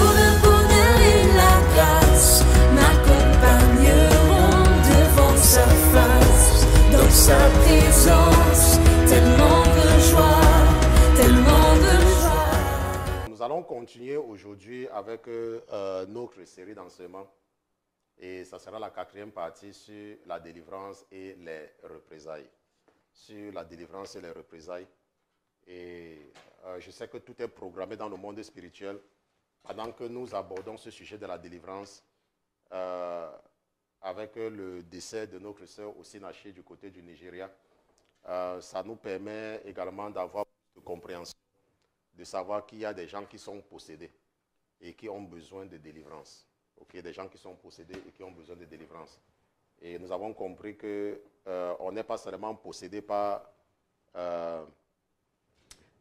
le bonheur et la grâce m'accompagneront devant sa face, dans sa présence, tellement de joie, tellement de joie. Nous allons continuer aujourd'hui avec notre série d'enseignements. Et ça sera la 4e partie sur la délivrance et les représailles. Sur la délivrance et les représailles. Et je sais que tout est programmé dans le monde spirituel. Pendant que nous abordons ce sujet de la délivrance, avec le décès de notre sœur Osinachi du côté du Nigeria, ça nous permet également d'avoir de compréhension, de savoir qu'il y a des gens qui sont possédés et qui ont besoin de délivrance. Okay, des gens qui sont possédés et qui ont besoin de délivrance. Et nous avons compris qu'on n'est pas seulement possédé par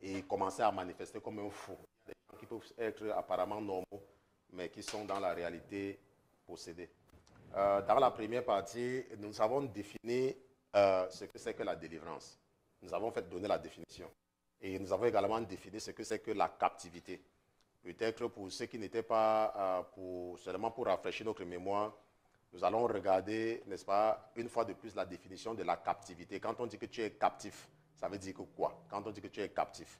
et commencer à manifester comme un fou. Il y a des gens qui peuvent être apparemment normaux, mais qui sont dans la réalité possédés. Dans la première partie, nous avons défini ce que c'est que la délivrance. Nous avons fait donner la définition. Et nous avons également défini ce que c'est que la captivité. Peut-être pour ceux qui n'étaient pas, seulement pour rafraîchir notre mémoire, nous allons regarder, n'est-ce pas, une fois de plus la définition de la captivité. Quand on dit que tu es captif, ça veut dire que quoi? Quand on dit que tu es captif,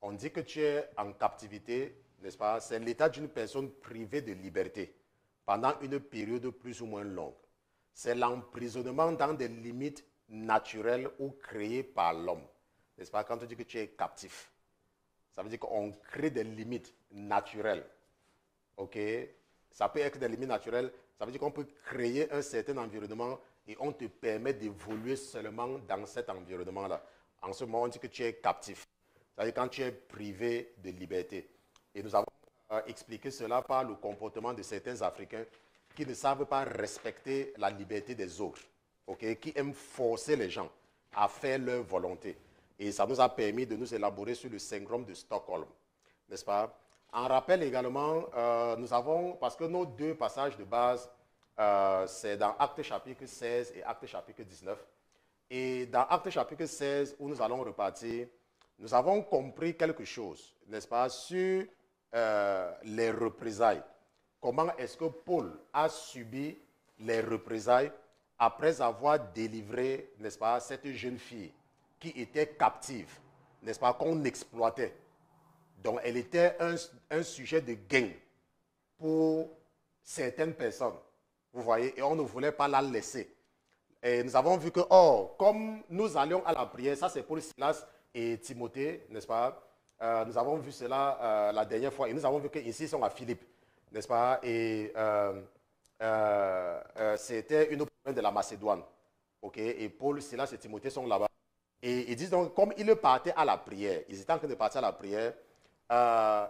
on dit que tu es en captivité, n'est-ce pas? C'est l'état d'une personne privée de liberté pendant une période plus ou moins longue. C'est l'emprisonnement dans des limites naturelles ou créées par l'homme. N'est-ce pas? Quand on dit que tu es captif, ça veut dire qu'on crée des limites naturelles. OK? Ça peut être des limites naturelles. Ça veut dire qu'on peut créer un certain environnement et on te permet d'évoluer seulement dans cet environnement-là. En ce moment, on dit que tu es captif. C'est-à-dire quand tu es privé de liberté. Et nous avons expliqué cela par le comportement de certains Africains qui ne savent pas respecter la liberté des autres. OK? Qui aiment forcer les gens à faire leur volonté. Et ça nous a permis de nous élaborer sur le syndrome de Stockholm, n'est-ce pas? En rappel également, nous avons, parce que nos deux passages de base, c'est dans Actes chapitre 16 et Actes chapitre 19. Et dans Actes chapitre 16, où nous allons repartir, nous avons compris quelque chose, n'est-ce pas, sur les représailles. Comment est-ce que Paul a subi les représailles après avoir délivré, n'est-ce pas, cette jeune fille qui était captive, n'est-ce pas, qu'on exploitait. Donc, elle était un sujet de gain pour certaines personnes, vous voyez, et on ne voulait pas la laisser. Et nous avons vu que, comme nous allions à la prière, ça c'est pour Silas et Timothée, n'est-ce pas, nous avons vu cela la dernière fois, et nous avons vu qu'ici ils sont à Philippe, n'est-ce pas, et c'était une province de la Macédoine, ok, et Paul, Silas et Timothée sont là-bas. Et ils disent donc, comme ils partaient à la prière, ils étaient en train de partir à la prière,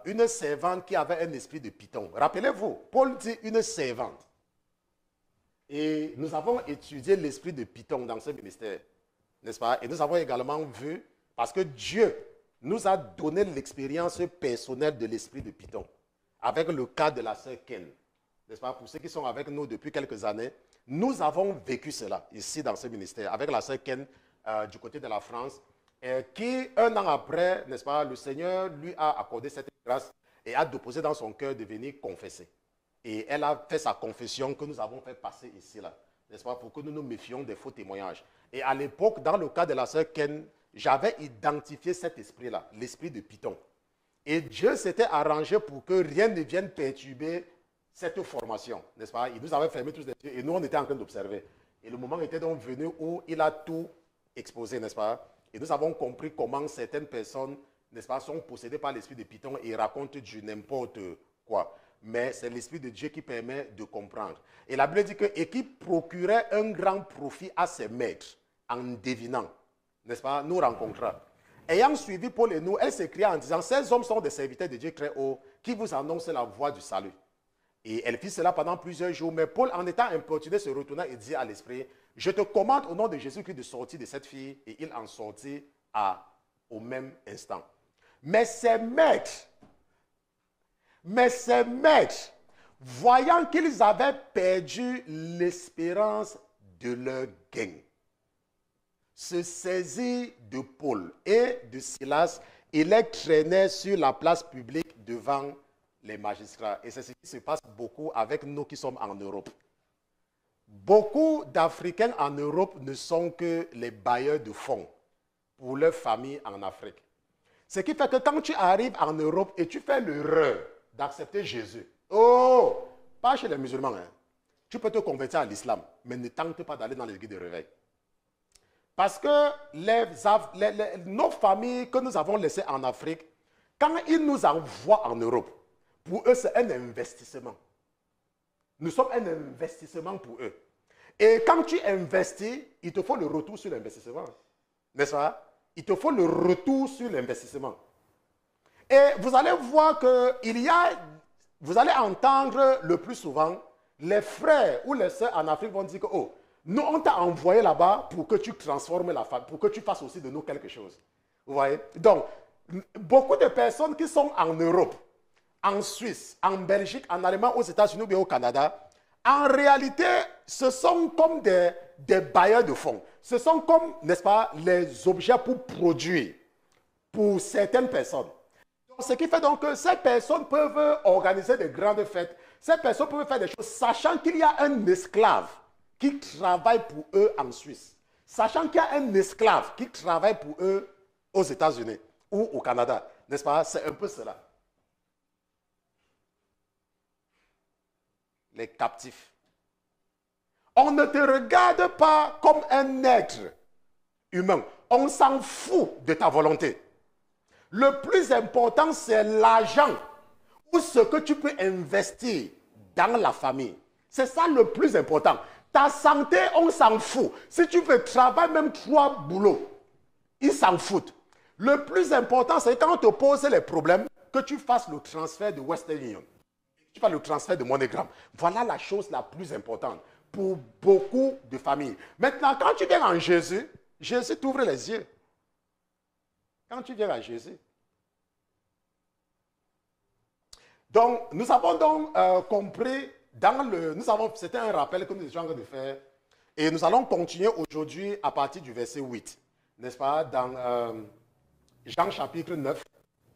une servante qui avait un esprit de python. Rappelez-vous, Paul dit une servante. Et nous avons étudié l'esprit de python dans ce ministère, n'est-ce pas? Et nous avons également vu, parce que Dieu nous a donné l'expérience personnelle de l'esprit de python, avec le cas de la sœur Ken, n'est-ce pas? Pour ceux qui sont avec nous depuis quelques années, nous avons vécu cela ici dans ce ministère, avec la sœur Ken, du côté de la France, qui, un an après, n'est-ce pas, le Seigneur lui a accordé cette grâce et a déposé dans son cœur de venir confesser. Et elle a fait sa confession que nous avons fait passer ici, là, n'est-ce pas, pour que nous nous méfions des faux témoignages. Et à l'époque, dans le cas de la sœur Ken, j'avais identifié cet esprit-là, l'esprit de Python. Et Dieu s'était arrangé pour que rien ne vienne perturber cette formation, n'est-ce pas? Il nous avait fermé tous les yeux et nous, on était en train d'observer. Et le moment était donc venu où il a tout exposé, n'est-ce pas? Et nous avons compris comment certaines personnes, n'est-ce pas, sont possédées par l'esprit de Python et racontent du n'importe quoi. Mais c'est l'esprit de Dieu qui permet de comprendre. Et la Bible dit que, et qui procurait un grand profit à ses maîtres en devinant, n'est-ce pas, nous rencontrera. Ayant suivi Paul et nous, elle s'écria en disant, ces hommes sont des serviteurs de Dieu très haut qui vous annoncent la voie du salut. Et elle fit cela pendant plusieurs jours, mais Paul, en étant importuné, se retourna et dit à l'esprit, je te commande au nom de Jésus-Christ de sortir de cette fille, et il en sortit au même instant. Mais ses maîtres, voyant qu'ils avaient perdu l'espérance de leur gain, se saisirent de Paul et de Silas et les traînaient sur la place publique devant les magistrats. Et c'est ce qui se passe beaucoup avec nous qui sommes en Europe. Beaucoup d'Africains en Europe ne sont que les bailleurs de fonds pour leur famille en Afrique. Ce qui fait que quand tu arrives en Europe et tu fais l'erreur d'accepter Jésus, oh, pas chez les musulmans, hein. Tu peux te convertir à l'islam, mais ne tente pas d'aller dans l'église de réveil. Parce que nos familles que nous avons laissées en Afrique, quand ils nous envoient en Europe, pour eux, c'est un investissement. Nous sommes un investissement pour eux. Et quand tu investis, il te faut le retour sur l'investissement. N'est-ce pas? Il te faut le retour sur l'investissement. Et vous allez voir que vous allez entendre le plus souvent, les frères ou les sœurs en Afrique vont dire que, oh, nous, on t'a envoyé là-bas pour que tu transformes la famille, pour que tu fasses aussi de nous quelque chose. Vous voyez? Donc, beaucoup de personnes qui sont en Europe, en Suisse, en Belgique, en Allemagne, aux États-Unis ou au Canada, en réalité, ce sont comme des bailleurs de fonds. Ce sont comme, n'est-ce pas, les objets pour produire pour certaines personnes. Donc, ce qui fait donc que ces personnes peuvent organiser de grandes fêtes. Ces personnes peuvent faire des choses, sachant qu'il y a un esclave qui travaille pour eux en Suisse. Sachant qu'il y a un esclave qui travaille pour eux aux États-Unis ou au Canada. N'est-ce pas? C'est un peu cela. Les captifs. On ne te regarde pas comme un être humain. On s'en fout de ta volonté. Le plus important, c'est l'argent ou ce que tu peux investir dans la famille. C'est ça le plus important. Ta santé, on s'en fout. Si tu veux travailler même 3 boulots, ils s'en foutent. Le plus important, c'est quand on te pose les problèmes, que tu fasses le transfert de Western Union. Tu fais le transfert de MoneyGram. Voilà la chose la plus importante pour beaucoup de familles. Maintenant, quand tu viens en Jésus, Jésus t'ouvre les yeux. Quand tu viens à Jésus. Donc, nous avons donc compris, c'était un rappel que nous étions en train de faire, et nous allons continuer aujourd'hui à partir du verset 8, n'est-ce pas, dans Jean chapitre 9,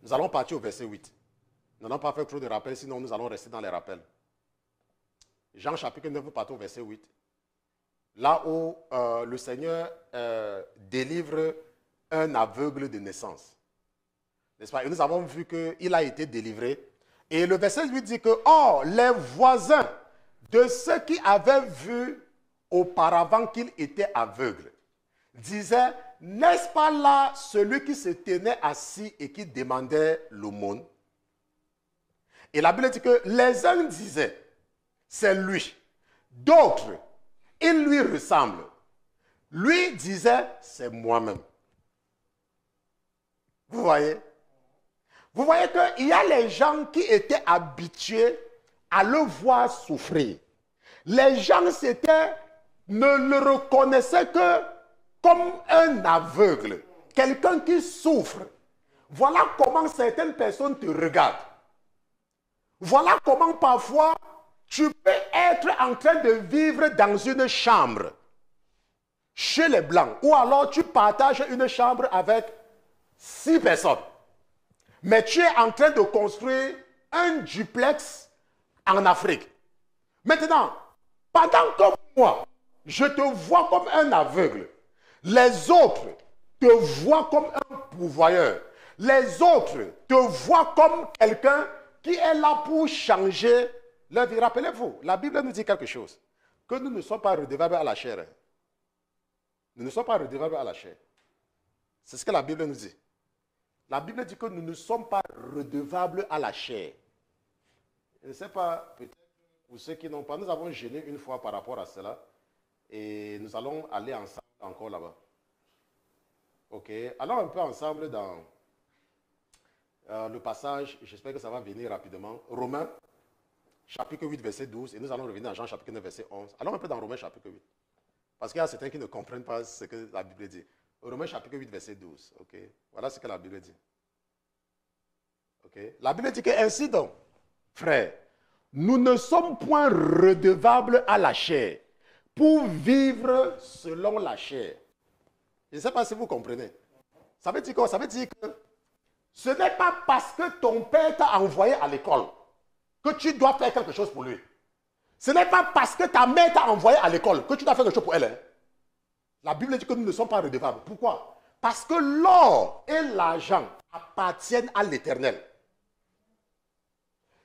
nous allons partir au verset 8. Nous n'allons pas faire trop de rappels, sinon nous allons rester dans les rappels. Jean chapitre 9, partons au verset 8. Là où le Seigneur délivre un aveugle de naissance. N'est-ce pas? Et nous avons vu qu'il a été délivré. Et le verset 8 dit que, oh, les voisins de ceux qui avaient vu auparavant qu'il était aveugle disaient, n'est-ce pas là celui qui se tenait assis et qui demandait l'aumône? Et la Bible dit que les uns disaient, c'est lui. D'autres, il lui ressemble. Lui disait, c'est moi-même. Vous voyez? Vous voyez qu'il y a les gens qui étaient habitués à le voir souffrir. Les gens ne le reconnaissaient que comme un aveugle, quelqu'un qui souffre. Voilà comment certaines personnes te regardent. Voilà comment parfois tu peux être en train de vivre dans une chambre chez les Blancs, ou alors tu partages une chambre avec 6 personnes. Mais tu es en train de construire un duplex en Afrique. Maintenant, pendant que moi, je te vois comme un aveugle, les autres te voient comme un pourvoyeur. Les autres te voient comme quelqu'un qui est là pour changer leur vie. Rappelez-vous, la Bible nous dit quelque chose, que nous ne sommes pas redevables à la chair. Nous ne sommes pas redevables à la chair. C'est ce que la Bible nous dit. La Bible dit que nous ne sommes pas redevables à la chair. Je ne sais pas, peut-être pour ceux qui n'ont pas, nous avons gêné une fois par rapport à cela et nous allons aller ensemble encore là-bas. Ok, allons un peu ensemble dans le passage, j'espère que ça va venir rapidement. Romains, chapitre 8, verset 12, et nous allons revenir dans Jean, chapitre 9, verset 11. Allons un peu dans Romains, chapitre 8. Parce qu'il y a certains qui ne comprennent pas ce que la Bible dit. Romains chapitre 8, verset 12. Ok. Voilà ce que la Bible dit. Ok. La Bible dit que ainsi donc, frères, nous ne sommes point redevables à la chair pour vivre selon la chair. Je ne sais pas si vous comprenez. Ça veut dire quoi? Ça veut dire que ce n'est pas parce que ton père t'a envoyé à l'école que tu dois faire quelque chose pour lui. Ce n'est pas parce que ta mère t'a envoyé à l'école que tu dois faire quelque chose pour elle. Hein. La Bible dit que nous ne sommes pas redevables. Pourquoi? Parce que l'or et l'argent appartiennent à l'Éternel.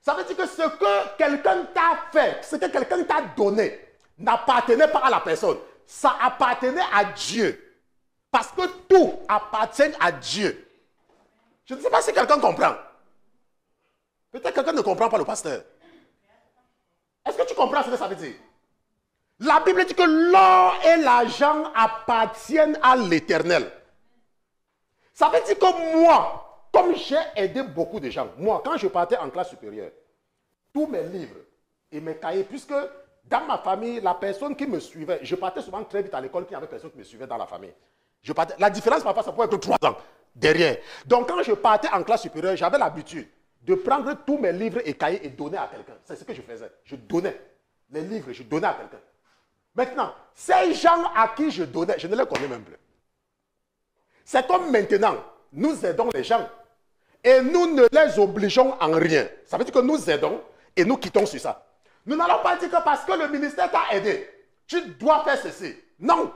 Ça veut dire que ce que quelqu'un t'a fait, ce que quelqu'un t'a donné, n'appartenait pas à la personne. Ça appartenait à Dieu. Parce que tout appartient à Dieu. Je ne sais pas si quelqu'un comprend. Peut-être quelqu'un ne comprend pas le pasteur. Est-ce que tu comprends ce que ça veut dire? La Bible dit que l'or et l'argent appartiennent à l'Éternel. Ça veut dire que moi, comme j'ai aidé beaucoup de gens, moi, quand je partais en classe supérieure, tous mes livres et mes cahiers, puisque dans ma famille, la personne qui me suivait, je partais souvent très vite à l'école, qu'il y avait personne qui me suivait dans la famille. La différence, parfois, ça pouvait être 3 ans derrière. Donc, quand je partais en classe supérieure, j'avais l'habitude de prendre tous mes livres et cahiers et donner à quelqu'un. C'est ce que je faisais. Je donnais les livres, je donnais à quelqu'un. Maintenant, ces gens à qui je donnais, je ne les connais même plus. C'est comme maintenant, nous aidons les gens et nous ne les obligeons en rien. Ça veut dire que nous aidons et nous quittons sur ça. Nous n'allons pas dire que parce que le ministère t'a aidé, tu dois faire ceci. Non.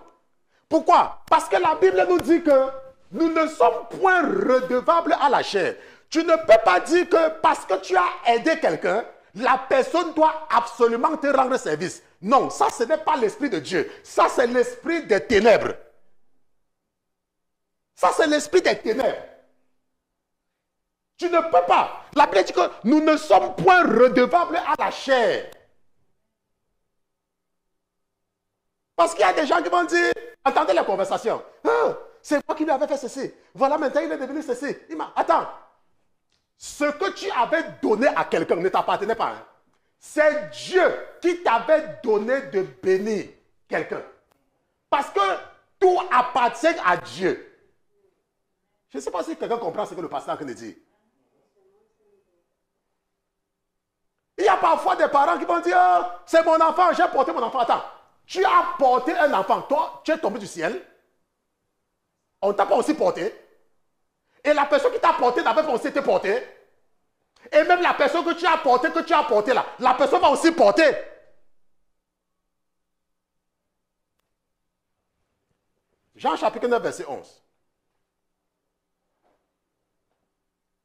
Pourquoi? Parce que la Bible nous dit que nous ne sommes point redevables à la chair. Tu ne peux pas dire que parce que tu as aidé quelqu'un, la personne doit absolument te rendre service. Non, ça ce n'est pas l'esprit de Dieu. Ça c'est l'esprit des ténèbres. Ça c'est l'esprit des ténèbres. Tu ne peux pas. La Bible dit que nous ne sommes point redevables à la chair. Parce qu'il y a des gens qui vont dire, entendez la conversation. Ah, c'est moi qui lui avais fait ceci. Voilà, maintenant il est devenu ceci. Attends. Ce que tu avais donné à quelqu'un ne t'appartenait pas. Hein. C'est Dieu qui t'avait donné de bénir quelqu'un. Parce que tout appartient à Dieu. Je ne sais pas si quelqu'un comprend ce que le pasteur vient de dire. Il y a parfois des parents qui vont dire, oh, c'est mon enfant, j'ai porté mon enfant. Attends, tu as porté un enfant, toi, tu es tombé du ciel. On ne t'a pas aussi porté. Et la personne qui t'a porté n'avait pas aussi été portée. Et même la personne que tu as portée là, la personne va aussi porter. Jean chapitre 9, verset 11.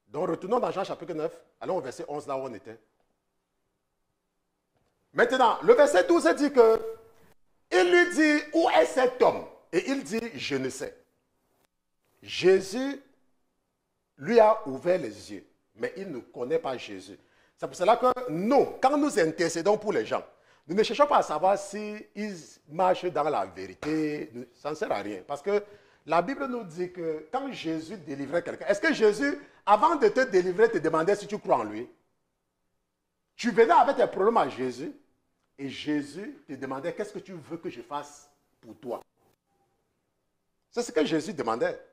Donc retournons dans Jean chapitre 9. Allons au verset 11, là où on était. Maintenant, le verset 12 dit que il lui dit, où est cet homme? Et il dit, je ne sais. Jésus lui a ouvert les yeux, mais il ne connaît pas Jésus. C'est pour cela que nous, quand nous intercédons pour les gens, nous ne cherchons pas à savoir s'ils marchent dans la vérité. Ça ne sert à rien. Parce que la Bible nous dit que quand Jésus délivrait quelqu'un, est-ce que Jésus, avant de te délivrer, te demandait si tu crois en lui? Tu venais avec tes problèmes à Jésus et Jésus te demandait qu'est-ce que tu veux que je fasse pour toi. C'est ce que Jésus demandait.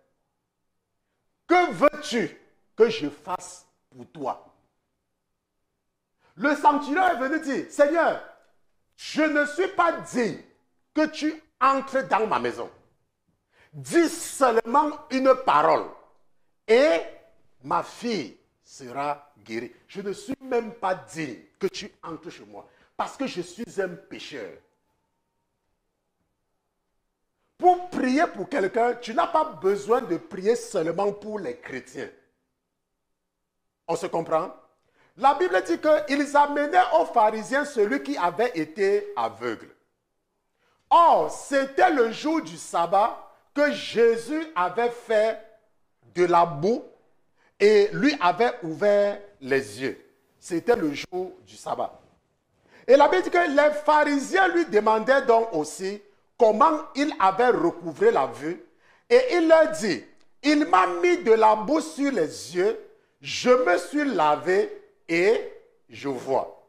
Que veux-tu que je fasse pour toi? Le centurion est venu dire, Seigneur, je ne suis pas digne que tu entres dans ma maison. Dis seulement une parole et ma fille sera guérie. Je ne suis même pas digne que tu entres chez moi parce que je suis un pécheur. Pour prier pour quelqu'un, tu n'as pas besoin de prier seulement pour les chrétiens. On se comprend? La Bible dit qu'ils amenaient aux pharisiens celui qui avait été aveugle. Or, c'était le jour du sabbat que Jésus avait fait de la boue et lui avait ouvert les yeux. C'était le jour du sabbat. Et la Bible dit que les pharisiens lui demandaient donc aussi comment il avait recouvré la vue. Et il leur dit, il m'a mis de la boue sur les yeux, je me suis lavé et je vois.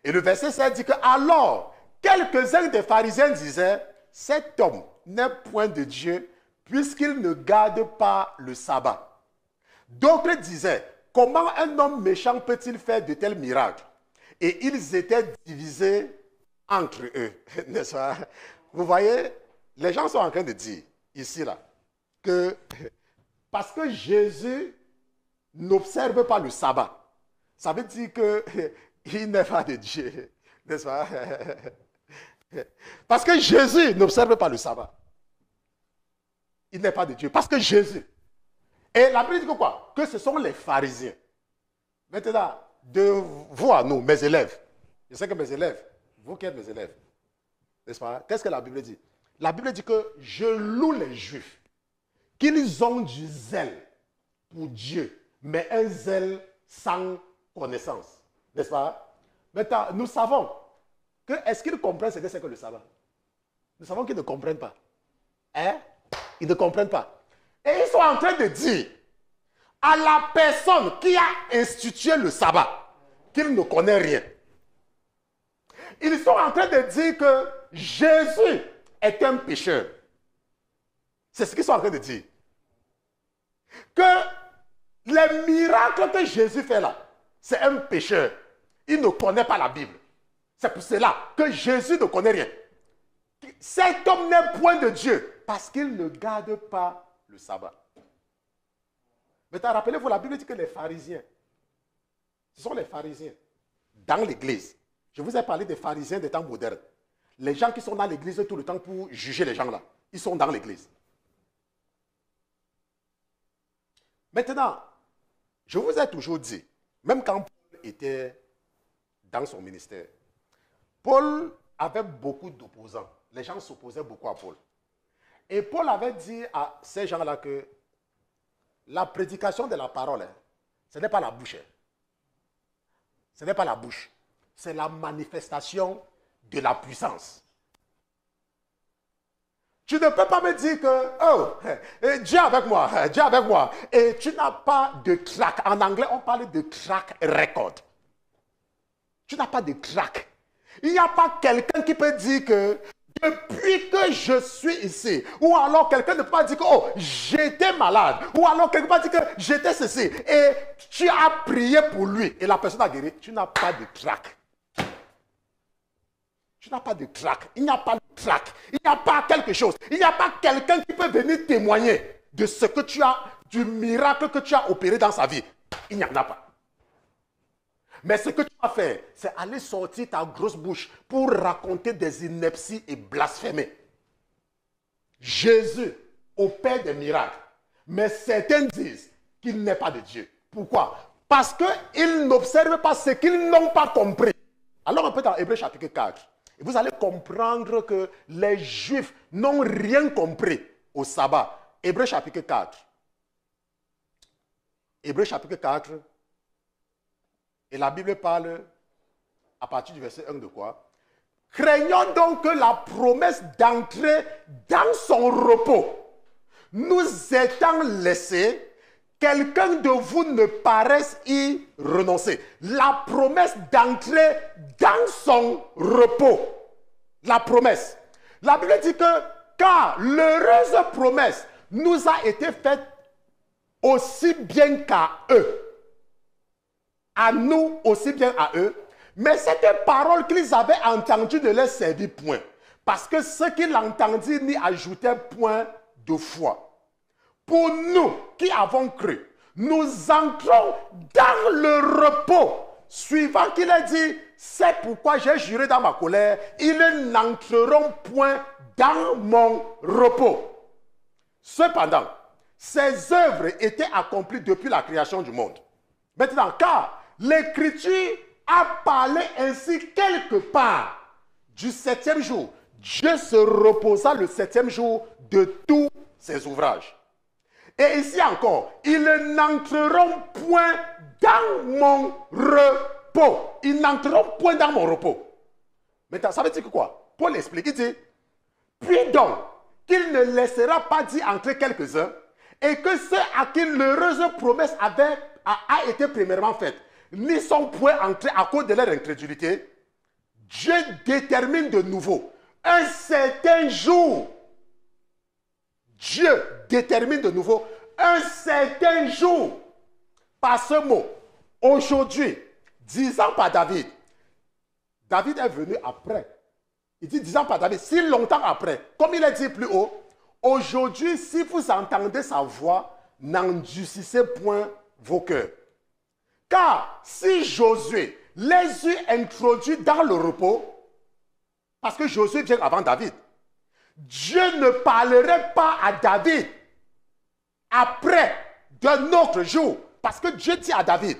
Et le verset 7 dit que alors, quelques-uns des pharisiens disaient, cet homme n'est point de Dieu puisqu'il ne garde pas le sabbat. D'autres disaient, comment un homme méchant peut-il faire de tels miracles? Et ils étaient divisés entre eux, n'est-ce pas? Vous voyez, les gens sont en train de dire, ici, là, que parce que Jésus n'observe pas le sabbat, ça veut dire que il n'est pas de Dieu. N'est-ce pas? Parce que Jésus n'observe pas le sabbat. Il n'est pas de Dieu. Parce que Jésus. Et la Bible dit que quoi? Que ce sont les pharisiens. Maintenant, de vous à nous, mes élèves. Je sais que mes élèves, vous qui êtes mes élèves, n'est-ce pas? Qu'est-ce que la Bible dit? La Bible dit que je loue les Juifs, qu'ils ont du zèle pour Dieu, mais un zèle sans connaissance. N'est-ce pas? Maintenant, nous savons que, est-ce qu'ils comprennent ce que c'est que le sabbat? Nous savons qu'ils ne comprennent pas. Hein? Ils ne comprennent pas. Et ils sont en train de dire à la personne qui a institué le sabbat qu'il ne connaît rien. Ils sont en train de dire que Jésus est un pécheur. C'est ce qu'ils sont en train de dire. Que les miracles que Jésus fait là, c'est un pécheur. Il ne connaît pas la Bible. C'est pour cela que Jésus ne connaît rien. Cet homme n'est point de Dieu parce qu'il ne garde pas le sabbat. Maintenant, rappelez-vous, la Bible dit que les pharisiens, ce sont les pharisiens dans l'église. Je vous ai parlé des pharisiens des temps modernes. Les gens qui sont dans l'église tout le temps pour juger les gens là, ils sont dans l'église. Maintenant, je vous ai toujours dit, même quand Paul était dans son ministère, Paul avait beaucoup d'opposants. Les gens s'opposaient beaucoup à Paul. Et Paul avait dit à ces gens-là que la prédication de la parole, ce n'est pas la bouche. Ce n'est pas la bouche. C'est la manifestation de la puissance. Tu ne peux pas me dire que, oh, Dieu avec moi, Dieu avec moi. Et tu n'as pas de track. En anglais, on parle de track record. Tu n'as pas de track. Il n'y a pas quelqu'un qui peut dire que depuis que je suis ici, ou alors quelqu'un ne peut pas dire que oh, j'étais malade, ou alors quelqu'un ne peut pas dire que j'étais ceci, et tu as prié pour lui, et la personne a guéri. Tu n'as pas de track. Tu n'as pas de track. Il n'y a pas de track. Il n'y a pas quelque chose. Il n'y a pas quelqu'un qui peut venir témoigner de ce que tu as, du miracle que tu as opéré dans sa vie. Il n'y en a pas. Mais ce que tu vas faire, c'est aller sortir ta grosse bouche pour raconter des inepties et blasphémer. Jésus opère des miracles. Mais certains disent qu'il n'est pas de Dieu. Pourquoi? Parce qu'ils n'observent pas ce qu'ils n'ont pas compris. Alors on peut dans Hébreux chapitre 4. Et vous allez comprendre que les Juifs n'ont rien compris au sabbat. Hébreux chapitre 4. Hébreux chapitre 4. Et la Bible parle, à partir du verset 1 de quoi? Craignons donc que la promesse d'entrer dans son repos nous étant laissée, quelqu'un de vous ne paraisse y renoncer. La promesse d'entrer dans son repos. La promesse. La Bible dit que car l'heureuse promesse nous a été faite aussi bien qu'à eux. À nous aussi bien à eux. Mais cette parole qu'ils avaient entendue ne leur servit point. Parce que ceux qui l'entendirent n'y ajoutaient point de foi. Pour nous qui avons cru, nous entrons dans le repos. Suivant qu'il a dit, c'est pourquoi j'ai juré dans ma colère, ils n'entreront point dans mon repos. Cependant, ces œuvres étaient accomplies depuis la création du monde. Maintenant, car l'Écriture a parlé ainsi quelque part du septième jour. Dieu se reposa le septième jour de tous ses ouvrages. Et ici encore, ils n'entreront point dans mon repos. Ils n'entreront point dans mon repos. Maintenant, ça veut dire que quoi? Paul explique, il dit, puis donc, qu'il ne laissera pas d'y entrer quelques-uns, et que ceux à qui l'heureuse promesse a été premièrement faite, n'y sont point entrés à cause de leur incrédulité. Dieu détermine de nouveau un certain jour. Dieu détermine de nouveau un certain jour. Par ce mot, aujourd'hui, 10 ans par David. David est venu après. Il dit 10 ans par David, si longtemps après. Comme il a dit plus haut, aujourd'hui, si vous entendez sa voix, n'endurcissez point vos cœurs. Car si Josué, les eut introduits dans le repos, parce que Josué vient avant David. Dieu ne parlerait pas à David après d'un autre jour, parce que Dieu dit à David,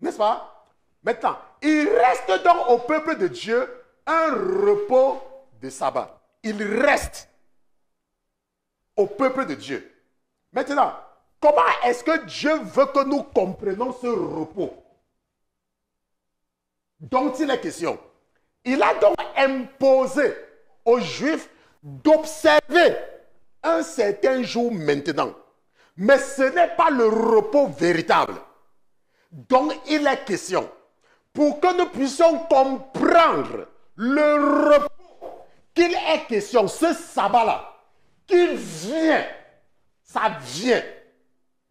n'est-ce pas? Maintenant, il reste donc au peuple de Dieu un repos de sabbat. Il reste au peuple de Dieu. Maintenant, comment est-ce que Dieu veut que nous comprenions ce repos dont il est question? Il a donc imposé aux Juifs d'observer un certain jour maintenant. Mais ce n'est pas le repos véritable dont il est question. Pour que nous puissions comprendre le repos qu'il est question, ce sabbat-là, qu'il vient, ça vient.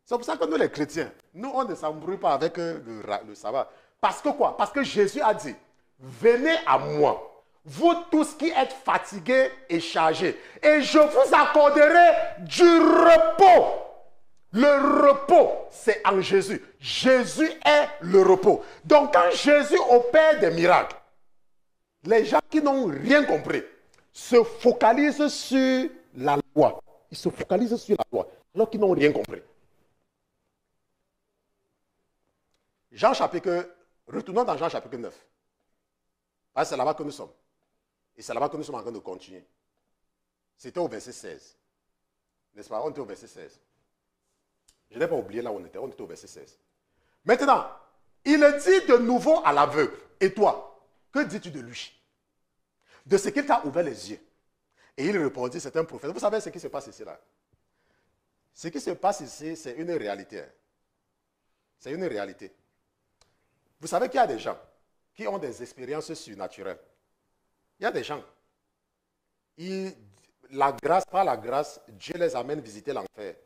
C'est pour ça que nous les chrétiens, nous on ne s'embrouille pas avec le sabbat. Parce que quoi? Parce que Jésus a dit, venez à moi, vous tous qui êtes fatigués et chargés, et je vous accorderai du repos. Le repos, c'est en Jésus. Jésus est le repos. Donc quand Jésus opère des miracles, les gens qui n'ont rien compris se focalisent sur la loi. Ils se focalisent sur la loi, alors qu'ils n'ont rien compris. Retournons dans Jean chapitre 9. Parce que c'est là-bas que nous sommes. Et c'est là-bas que nous sommes en train de continuer. C'était au verset 16. N'est-ce pas? On était au verset 16. Je n'ai pas oublié là où on était au verset 16. Maintenant, il dit de nouveau à l'aveugle, et toi, que dis-tu de lui? De ce qu'il t'a ouvert les yeux. Et il répondit, c'est un prophète. Vous savez ce qui se passe ici là? Ce qui se passe ici, c'est une réalité. C'est une réalité. Vous savez qu'il y a des gens qui ont des expériences surnaturelles. Il y a des gens. Par la grâce, Dieu les amène visiter l'enfer.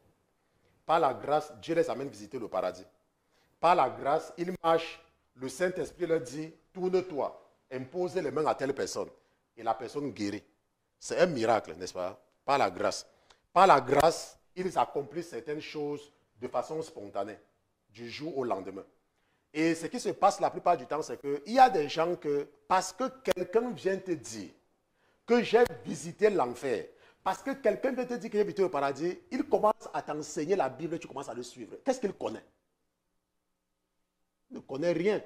Par la grâce, Dieu les amène visiter le paradis. Par la grâce, ils marchent. Le Saint-Esprit leur dit, tourne-toi, impose les mains à telle personne. Et la personne guérit. C'est un miracle, n'est-ce pas? Par la grâce. Par la grâce, ils accomplissent certaines choses de façon spontanée, du jour au lendemain. Et ce qui se passe la plupart du temps, c'est qu'il y a des gens que, parce que quelqu'un vient te dire que j'ai visité l'enfer, parce que quelqu'un vient te dire que j'ai visité le paradis, il commence à t'enseigner la Bible et tu commences à le suivre. Qu'est-ce qu'il connaît? Il ne connaît rien.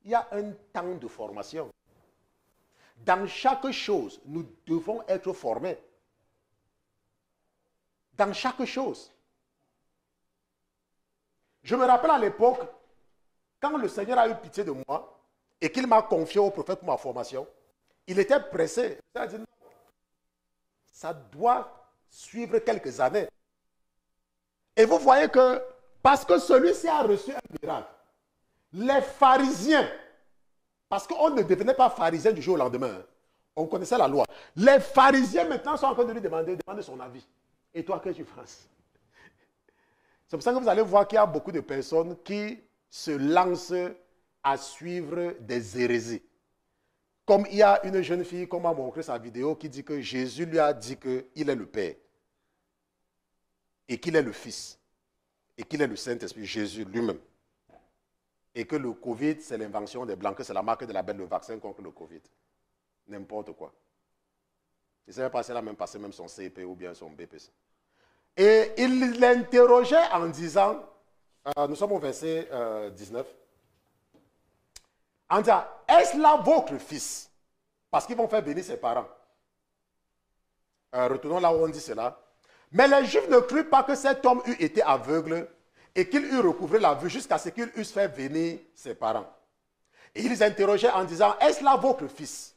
Il y a un temps de formation. Dans chaque chose, nous devons être formés. Dans chaque chose. Je me rappelle à l'époque, quand le Seigneur a eu pitié de moi et qu'il m'a confié au prophète pour ma formation, il était pressé. Il a dit non, ça doit suivre quelques années. Et vous voyez que, parce que celui-ci a reçu un miracle, les pharisiens, parce qu'on ne devenait pas pharisien du jour au lendemain, on connaissait la loi. Les pharisiens maintenant sont en train de lui demander son avis. Et toi, qu'est-ce que tu penses? C'est pour ça que vous allez voir qu'il y a beaucoup de personnes qui se lancent à suivre des hérésies. Comme il y a une jeune fille, comme m'a montré sa vidéo, qui dit que Jésus lui a dit qu'il est le Père. Et qu'il est le Fils. Et qu'il est le Saint-Esprit, Jésus lui-même. Et que le Covid, c'est l'invention des Blancs, que c'est la marque de la bête, le vaccin contre le Covid. N'importe quoi. Il s'est passé là, même passé même son CP ou bien son BPC. Et il l'interrogeait en disant, nous sommes au verset 19, en disant, est-ce là votre fils? Parce qu'ils vont faire bénir ses parents. Retournons là où on dit cela. Mais les Juifs ne crurent pas que cet homme eût été aveugle et qu'il eût recouvré la vue jusqu'à ce qu'il eusse fait venir ses parents. Et ils les interrogeaient en disant, est-ce là votre fils?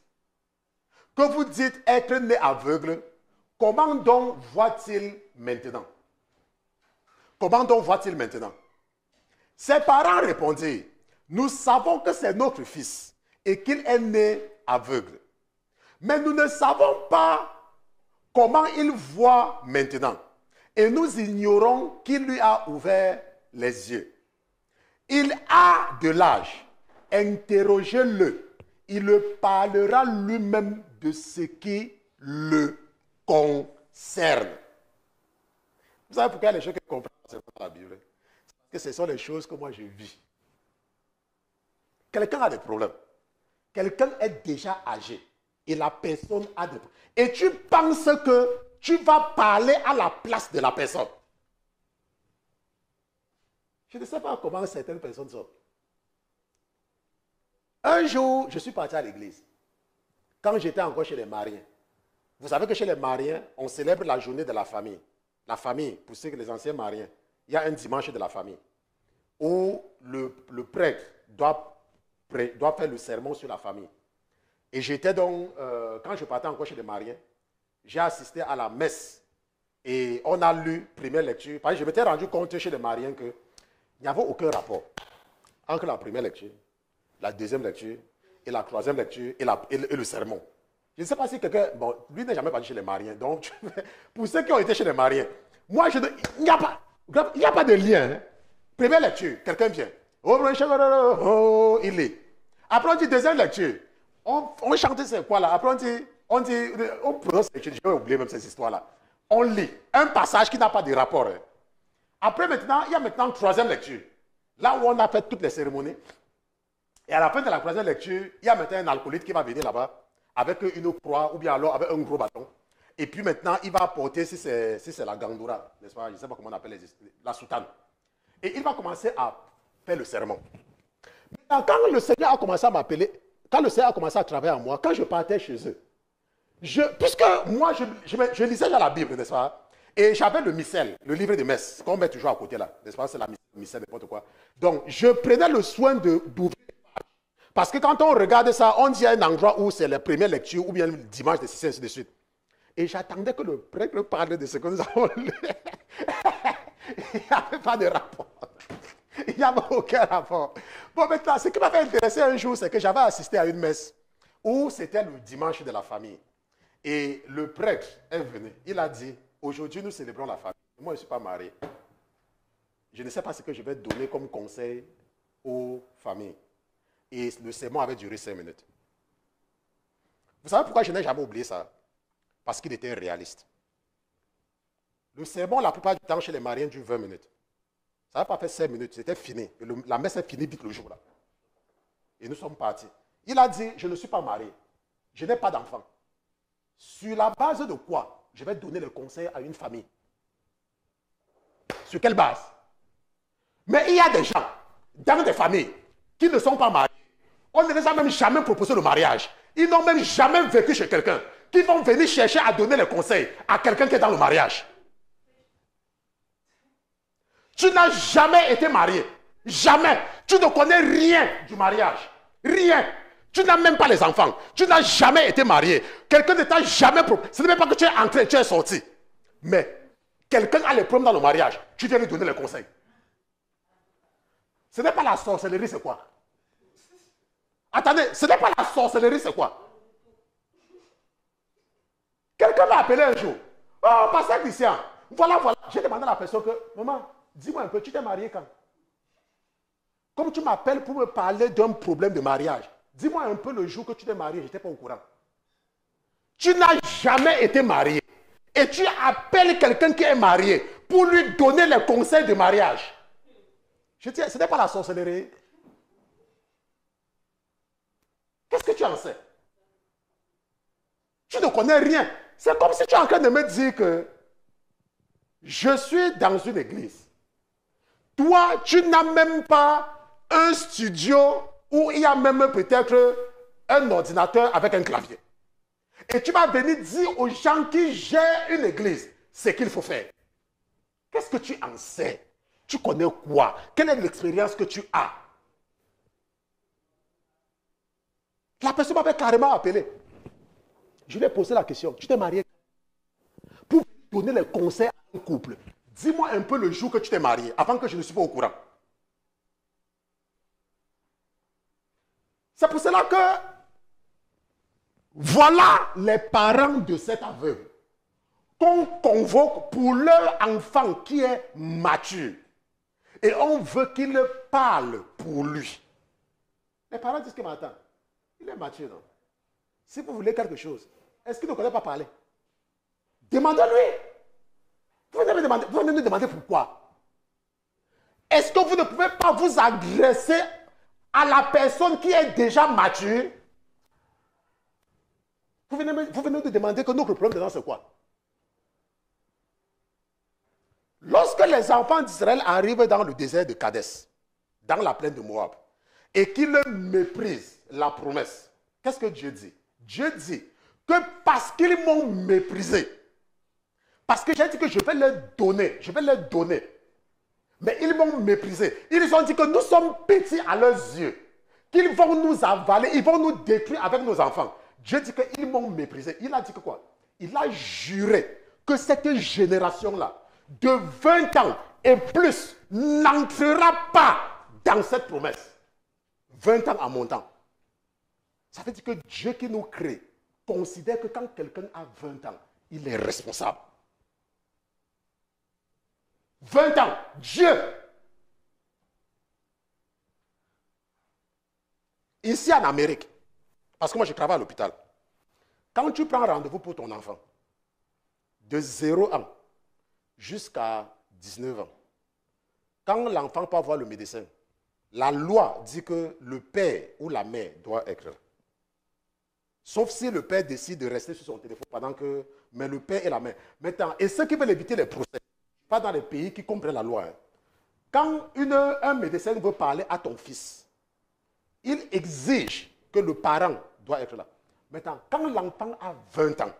Que vous dites être né aveugle, comment donc voit-il maintenant? Comment donc voit-il maintenant? Ses parents répondirent, nous savons que c'est notre fils et qu'il est né aveugle. Mais nous ne savons pas comment il voit maintenant. Et nous ignorons qu'il lui a ouvert les yeux. Il a de l'âge. Interrogez-le. Il le parlera lui-même de ce qui le concerne. Vous savez pourquoi les gens qui comprennent la Bible? Parce que ce sont les choses que moi je vis. quelqu'un a des problèmes. Quelqu'un est déjà âgé et la personne a des problèmes. Et tu penses que tu vas parler à la place de la personne. Je ne sais pas comment certaines personnes sont. Un jour, je suis parti à l'église. Quand j'étais encore chez les Mariens. Vous savez que chez les Mariens, on célèbre la journée de la famille. La famille, pour ceux que les anciens Mariens, il y a un dimanche de la famille où le prêtre doit faire le sermon sur la famille. Et j'étais donc, quand je partais encore chez les Mariens, j'ai assisté à la messe et on a lu première lecture. Parce que je m'étais rendu compte chez les Mariens qu'il n'y avait aucun rapport entre la première lecture, la deuxième lecture et la troisième lecture et le sermon. Je ne sais pas si quelqu'un... Bon, lui n'est jamais parti chez les Mariens. Donc, pour ceux qui ont été chez les Mariens, moi, il n'y a pas de lien. Hein. Première lecture, quelqu'un vient. Oh, il est. Après, on dit deuxième lecture. On chante c'est quoi là? Après, on prononce les choses. J'ai oublié même ces histoires-là. On lit un passage qui n'a pas de rapport. Hein. Après, maintenant, il y a maintenant troisième lecture. Là où on a fait toutes les cérémonies. Et à la fin de la troisième lecture, il y a maintenant un alcoolique qui va venir là-bas avec une croix ou bien alors avec un gros bâton. Et puis maintenant, il va apporter, si c'est la gandoura, n'est-ce pas? Je ne sais pas comment on appelle la soutane. Et il va commencer à faire le sermon. Maintenant, quand le Seigneur a commencé à m'appeler, quand le Seigneur a commencé à travailler en moi, quand je partais chez eux, puisque moi, je lisais déjà la Bible, n'est-ce pas? Et j'avais le missel, le livre de messe, qu'on met toujours à côté là, n'est-ce pas? C'est la missel, n'importe quoi. Donc, je prenais le soin d'ouvrir. Parce que quand on regarde ça, on dit à un endroit où c'est la première lecture, ou bien le dimanche de 6 et ainsi de suite. Et j'attendais que le prêtre parle de ce que nous avons lu. Il n'y avait pas de rapport. Il n'y avait aucun rapport. Bon, maintenant, ce qui m'avait intéressé un jour, c'est que j'avais assisté à une messe où c'était le dimanche de la famille. Et le prêtre est venu. Il a dit, aujourd'hui, nous célébrons la famille. Moi, je ne suis pas marié. Je ne sais pas ce que je vais donner comme conseil aux familles. Et le sermon avait duré 5 minutes. Vous savez pourquoi je n'ai jamais oublié ça? Parce qu'il était réaliste. Le sermon, la plupart du temps, chez les mariés, dure 20 minutes. Ça n'a pas fait 5 minutes, c'était fini. Et la messe est finie vite le jour-là. Et nous sommes partis. Il a dit, je ne suis pas marié. Je n'ai pas d'enfant. Sur la base de quoi je vais donner le conseil à une famille? Sur quelle base? Mais il y a des gens, dans des familles, qui ne sont pas mariés. On ne les a même jamais proposé le mariage. Ils n'ont même jamais vécu chez quelqu'un. Qui vont venir chercher à donner les conseils à quelqu'un qui est dans le mariage. Tu n'as jamais été marié. Jamais. Tu ne connais rien du mariage. Rien. Tu n'as même pas les enfants. Tu n'as jamais été marié. Quelqu'un ne t'a jamais proposé. Ce n'est même pas que tu es entré, tu es sorti. Mais quelqu'un a les problèmes dans le mariage. Tu viens lui donner les conseils. Ce n'est pas la sorcellerie, c'est quoi? Attendez, ce n'est pas la sorcellerie, c'est quoi? Quelqu'un m'a appelé un jour. Oh, pasteur Christian, voilà. J'ai demandé à la personne que, maman, dis-moi un peu, tu t'es marié quand? Comme tu m'appelles pour me parler d'un problème de mariage, dis-moi un peu le jour que tu t'es marié, je n'étais pas au courant. Tu n'as jamais été marié. Et tu appelles quelqu'un qui est marié pour lui donner les conseils de mariage. Je dis, ce n'est pas la sorcellerie. Qu'est-ce que tu en sais? Tu ne connais rien. C'est comme si tu es en train de me dire que je suis dans une église. Toi, tu n'as même pas un studio où il y a même peut-être un ordinateur avec un clavier. Et tu vas venir dire aux gens qui gèrent une église ce qu'il faut faire. Qu'est-ce que tu en sais? Tu connais quoi? Quelle est l'expérience que tu as? La personne m'avait carrément appelé. Je lui ai posé la question. Tu t'es marié pour donner les conseils à un couple. Dis-moi un peu le jour que tu t'es marié, avant que je ne sois pas au courant. C'est pour cela que voilà les parents de cet aveugle qu'on convoque pour leur enfant qui est mature. Et on veut qu'il parle pour lui. Les parents disent que maintenant, il est mature, non? Si vous voulez quelque chose, est-ce qu'il ne connaît pas parler? Demandez-lui. Vous venez nous demander pourquoi. Est-ce que vous ne pouvez pas vous adresser à la personne qui est déjà mature, vous venez de demander que notre problème dedans, c'est quoi? Lorsque les enfants d'Israël arrivent dans le désert de Kadès, dans la plaine de Moab, et qu'ils méprisent la promesse, qu'est-ce que Dieu dit? Dieu dit que parce qu'ils m'ont méprisé, parce que j'ai dit que je vais leur donner, mais ils m'ont méprisé. Ils ont dit que nous sommes petits à leurs yeux, qu'ils vont nous avaler, ils vont nous détruire avec nos enfants. Dieu dit qu'ils m'ont méprisé. Il a dit que quoi? Il a juré que cette génération-là, de 20 ans et plus, n'entrera pas dans cette promesse. 20 ans en montant. Ça veut dire que Dieu qui nous crée considère que quand quelqu'un a 20 ans, il est responsable. 20 ans, Dieu. Ici en Amérique, parce que moi je travaille à l'hôpital, quand tu prends rendez-vous pour ton enfant, de 0 ans jusqu'à 19 ans, quand l'enfant peut voir le médecin, la loi dit que le père ou la mère doit être là. Sauf si le père décide de rester sur son téléphone pendant que... Mais le père et la mère. Maintenant, et ceux qui veulent éviter les procès, pas dans les pays qui comprennent la loi. Hein. Quand un médecin veut parler à ton fils, il exige que le parent doit être là. Maintenant, quand l'enfant a 20 ans,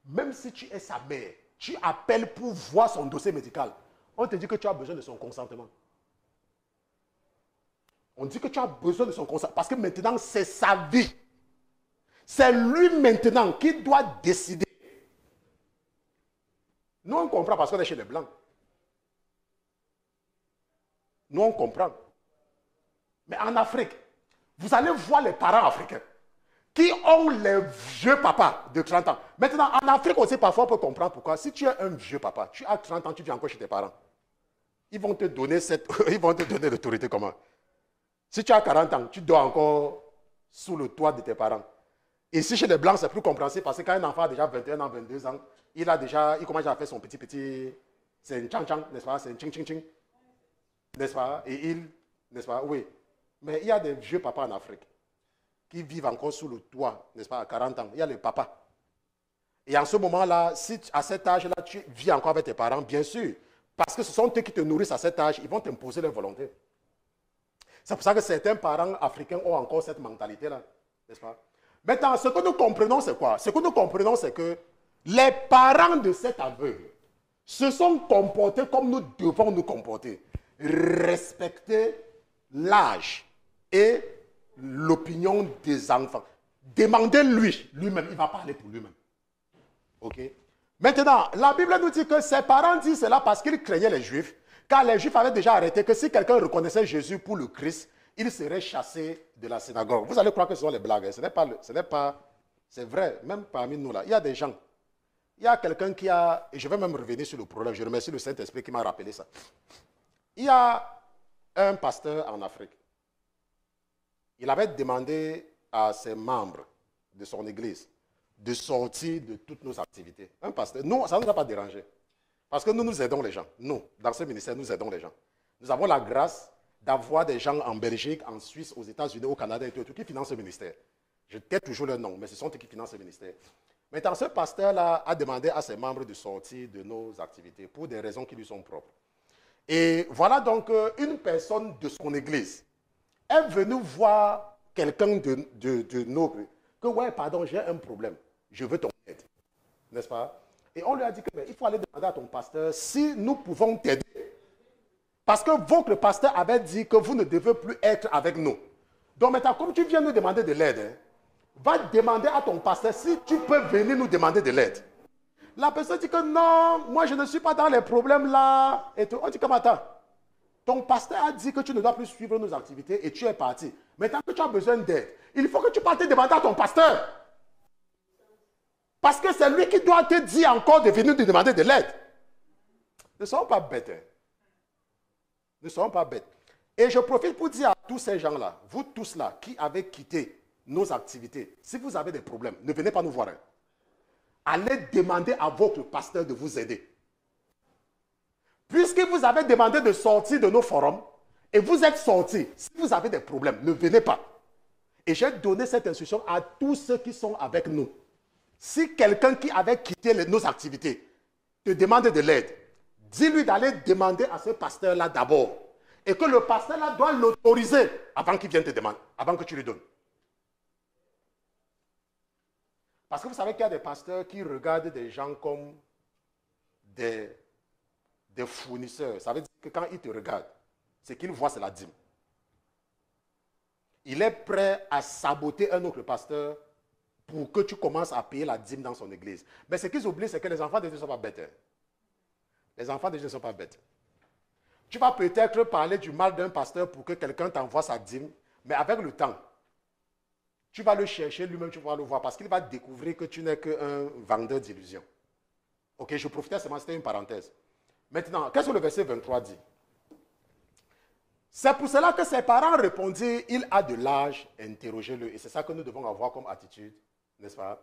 même si tu es sa mère, tu appelles pour voir son dossier médical, on te dit que tu as besoin de son consentement. On dit que tu as besoin de son consentement parce que maintenant, c'est sa vie. C'est lui maintenant qui doit décider. Nous, on comprend parce qu'on est chez les Blancs. Nous, on comprend. Mais en Afrique, vous allez voir les parents africains qui ont les vieux papas de 30 ans. Maintenant, en Afrique aussi, parfois, on peut comprendre pourquoi. Si tu es un vieux papa, tu as 30 ans, tu vis encore chez tes parents. Ils vont te donner l'autorité comment? Si tu as 40 ans, tu dors encore sous le toit de tes parents. Ici, chez les Blancs, c'est plus compréhensible parce que quand un enfant a déjà 21 ans, 22 ans, il commence à faire son petit, c'est un chang-chang, n'est-ce pas? C'est un ching-ching-ching, n'est-ce pas? Et n'est-ce pas? Oui. Mais il y a des vieux papas en Afrique qui vivent encore sous le toit, n'est-ce pas, à 40 ans. Il y a les papas. Et en ce moment-là, si à cet âge-là, tu vis encore avec tes parents, bien sûr, parce que ce sont eux qui te nourrissent à cet âge, ils vont t'imposer leur volonté. C'est pour ça que certains parents africains ont encore cette mentalité-là, n'est-ce pas? Maintenant, ce que nous comprenons, c'est quoi? Ce que nous comprenons, c'est que les parents de cet aveugle se sont comportés comme nous devons nous comporter. Respecter l'âge et l'opinion des enfants. Demandez-lui, lui-même, il va parler pour lui-même. Ok? Maintenant, la Bible nous dit que ses parents disent cela parce qu'ils craignaient les Juifs, car les Juifs avaient déjà arrêté que si quelqu'un reconnaissait Jésus pour le Christ, il serait chassé de la synagogue. Vous allez croire que ce sont les blagues. Ce n'est pas, c'est vrai, même parmi nous là. Il y a des gens. Il y a quelqu'un qui a, et je vais même revenir sur le problème, je remercie le Saint-Esprit qui m'a rappelé ça. Il y a un pasteur en Afrique. Il avait demandé à ses membres de son église de sortir de toutes nos activités. Un pasteur, nous, ça ne nous a pas dérangé. Parce que nous aidons les gens. Nous, dans ce ministère, nous aidons les gens. Nous avons la grâce d'avoir des gens en Belgique, en Suisse, aux États-Unis, au Canada et tout qui financent ce ministère. Je tais toujours leur nom, mais ce sont eux qui financent ce ministère. Maintenant, ce pasteur-là a demandé à ses membres de sortir de nos activités pour des raisons qui lui sont propres. Et voilà donc une personne de son église est venue voir quelqu'un de nos... Que, ouais, pardon, j'ai un problème. Je veux ton aide. N'est-ce pas? Et on lui a dit qu'il faut aller demander à ton pasteur si nous pouvons t'aider. Parce que votre pasteur avait dit que vous ne devez plus être avec nous. Donc maintenant, comme tu viens nous demander de l'aide, hein, va demander à ton pasteur si tu peux venir nous demander de l'aide. La personne dit que non, moi je ne suis pas dans les problèmes là. Et on dit comme attends, ton pasteur a dit que tu ne dois plus suivre nos activités et tu es parti. Maintenant que tu as besoin d'aide, il faut que tu partes demander à ton pasteur. Parce que c'est lui qui doit te dire encore de venir te demander de l'aide. Ne soyons pas bêtes. Hein. Ne soyons pas bêtes. Et je profite pour dire à tous ces gens-là, vous tous là, qui avez quitté nos activités, si vous avez des problèmes, ne venez pas nous voir. Hein. Allez demander à votre pasteur de vous aider. Puisque vous avez demandé de sortir de nos forums, et vous êtes sortis, si vous avez des problèmes, ne venez pas. Et j'ai donné cette instruction à tous ceux qui sont avec nous. Si quelqu'un qui avait quitté nos activités te demande de l'aide, dis-lui d'aller demander à ce pasteur-là d'abord. Et que le pasteur-là doit l'autoriser avant qu'il vienne te demander, avant que tu lui donnes. Parce que vous savez qu'il y a des pasteurs qui regardent des gens comme des fournisseurs. Ça veut dire que quand ils te regardent, ce qu'ils voient, c'est la dîme. Il est prêt à saboter un autre pasteur pour que tu commences à payer la dîme dans son église. Mais ce qu'ils oublient, c'est que les enfants de Dieu ne sont pas bêtes. Les enfants de Dieu ne sont pas bêtes. Tu vas peut-être parler du mal d'un pasteur pour que quelqu'un t'envoie sa dîme, mais avec le temps, tu vas le chercher lui-même, tu vas le voir, parce qu'il va découvrir que tu n'es qu'un vendeur d'illusions. Ok, je profitais seulement, c'était une parenthèse. Maintenant, qu'est-ce que le verset 23 dit? C'est pour cela que ses parents répondirent, il a de l'âge, interrogez-le. Et c'est ça que nous devons avoir comme attitude, n'est-ce pas?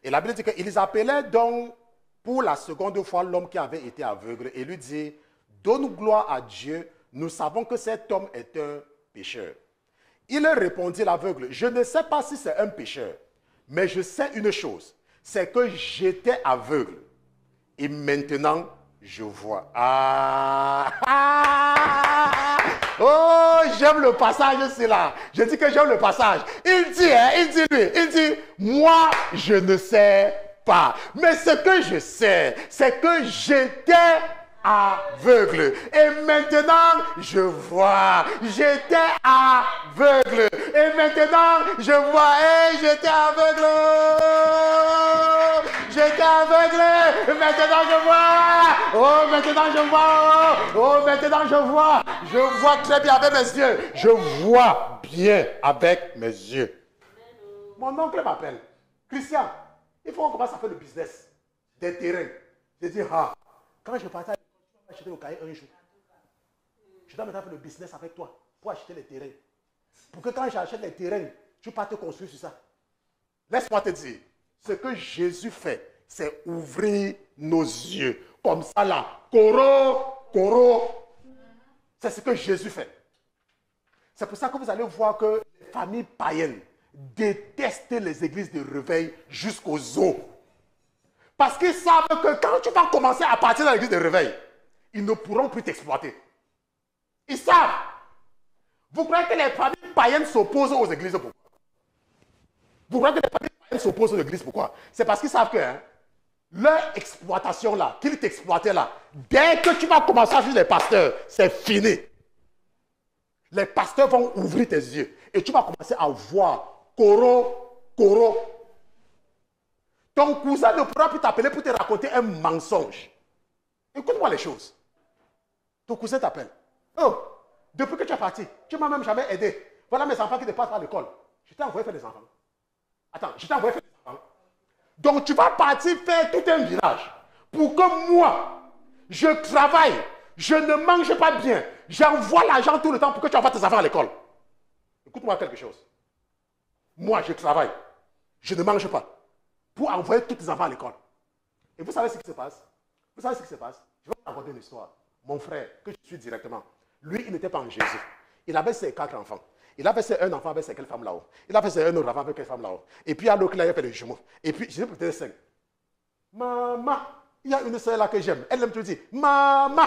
Et la Bible dit qu'ils appelaient donc pour la seconde fois l'homme qui avait été aveugle et lui dit, donne gloire à Dieu, nous savons que cet homme est un pécheur. Il répondit l'aveugle, je ne sais pas si c'est un pécheur, mais je sais une chose, c'est que j'étais aveugle et maintenant je vois. Oh, j'aime le passage, c'est là. Je dis que j'aime le passage. Il dit, moi, je ne sais pas. Mais ce que je sais, c'est que j'étais aveugle. Et maintenant, je vois. J'étais aveugle. Et maintenant, je vois. Et j'étais aveugle. J'étais aveugle. Maintenant, je vois. Oh, maintenant, je vois. Oh, maintenant, je vois. Je vois très bien avec mes yeux. Je vois bien avec mes yeux. Mon oncle m'appelle. Christian, il faut qu'on commence à faire le business des terrains. Je dis, quand je partais acheter le cahier un jour, je dois maintenant faire le business avec toi pour acheter les terrains. Pour que quand j'achète les terrains, tu ne pas te construire sur ça. Laisse-moi te dire, ce que Jésus fait, c'est ouvrir nos yeux. Comme ça là, coro. C'est ce que Jésus fait. C'est pour ça que vous allez voir que les familles païennes détestent les églises de réveil jusqu'aux os. Parce qu'ils savent que quand tu vas commencer à partir dans l'église de réveil, ils ne pourront plus t'exploiter. Ils savent. Vous croyez que les familles païennes s'opposent aux églises pourquoi? Vous croyez que les familles païennes s'opposent aux églises pourquoi? C'est parce qu'ils savent que leur exploitation là, qu'ils t'exploitaient là, dès que tu vas commencer à suivre les pasteurs, c'est fini. Les pasteurs vont ouvrir tes yeux et tu vas commencer à voir coro. Ton cousin ne pourra plus t'appeler pour te raconter un mensonge. Écoute-moi les choses. Ton cousin t'appelle. Oh, depuis que tu es parti, tu ne m'as même jamais aidé. Voilà mes enfants qui te passent à l'école. Je t'ai envoyé faire des enfants. Attends, je t'ai envoyé faire des enfants. Donc tu vas partir faire tout un village pour que moi, je travaille, je ne mange pas bien, j'envoie l'argent tout le temps pour que tu envoies tes enfants à l'école. Écoute-moi quelque chose. Moi, je travaille, je ne mange pas pour envoyer tous tes enfants à l'école. Et vous savez ce qui se passe? Vous savez ce qui se passe? Je vais vous raconter une histoire. Mon frère, que je suis directement, lui, il n'était pas en Jésus. Il avait ses 4 enfants. Il avait fait un enfant avec ses quelle femme là-haut. Il avait fait un autre enfant avec quelle femme là-haut. Et puis, à l'autre, il a fait des jumeaux. Et puis, je sais peut-être 5. Maman, il y a une soeur là que j'aime. Elle aime tout dire. Maman,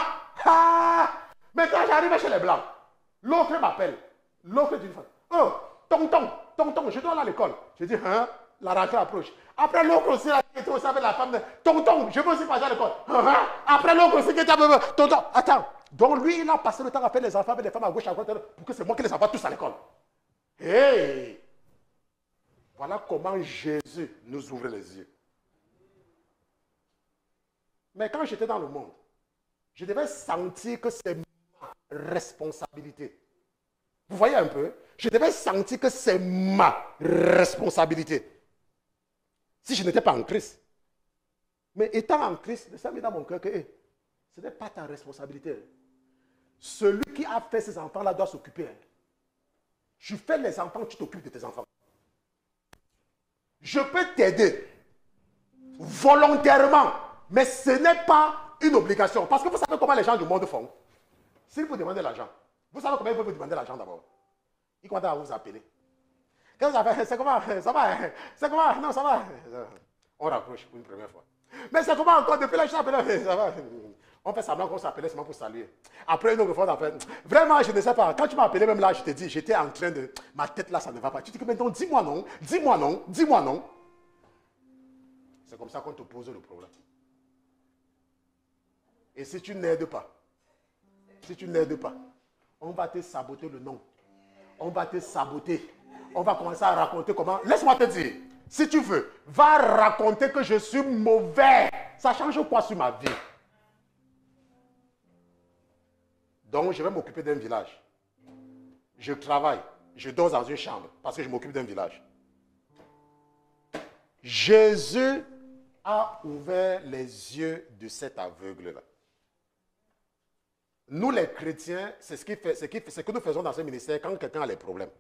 maintenant, j'arrive chez les Blancs. L'autre m'appelle. L'autre dit, oh, tonton, je dois aller à l'école. Je dis, la rentrée approche. Après l'autre aussi, qui était aussi avec la femme de tonton, je veux aussi passer à l'école. Après l'autre aussi qui était avec tonton. Attends. Donc lui, il a passé le temps à faire les enfants avec les femmes à gauche, à droite, pour que c'est moi qui les envoie tous à l'école. Hey! Voilà comment Jésus nous ouvre les yeux. Mais quand j'étais dans le monde, je devais sentir que c'est ma responsabilité. Vous voyez un peu? Je devais sentir que c'est ma responsabilité. Si je n'étais pas en Christ. Mais étant en Christ, ça met dans mon cœur que ce n'est pas ta responsabilité. Celui qui a fait ces enfants-là doit s'occuper. Tu fais les enfants, tu t'occupes de tes enfants. Je peux t'aider volontairement, mais ce n'est pas une obligation. Parce que vous savez comment les gens du monde font. S'ils vous demandent l'argent, Vous savez combien il peut vous demander l'argent d'abord? Il commence à vous appeler. Qu'est-ce que vous avez fait? C'est comment? Ça va? C'est comment? Non, ça va. On raccroche pour une première fois. Mais c'est comment encore? Depuis là, je t'appelle. Ça va. On fait semblant qu'on s'appelait seulement pour saluer. Après une autre fois, on a fait. Vraiment, je ne sais pas. Quand tu m'as appelé, même là, je te dis, j'étais en train de. Ma tête là, ça ne va pas. Tu dis que maintenant, dis-moi non. Dis-moi non. Dis-moi non. C'est comme ça qu'on te pose le problème. Et si tu n'aides pas, on va te saboter le nom. On va te saboter. On va commencer à raconter comment. Laisse-moi te dire. Si tu veux, va raconter que je suis mauvais. Ça change quoi sur ma vie? Donc, je vais m'occuper d'un village. Je travaille. Je dors dans une chambre parce que je m'occupe d'un village. Jésus a ouvert les yeux de cet aveugle-là. Nous, les chrétiens, c'est ce que nous faisons dans ce ministère quand quelqu'un a des problèmes.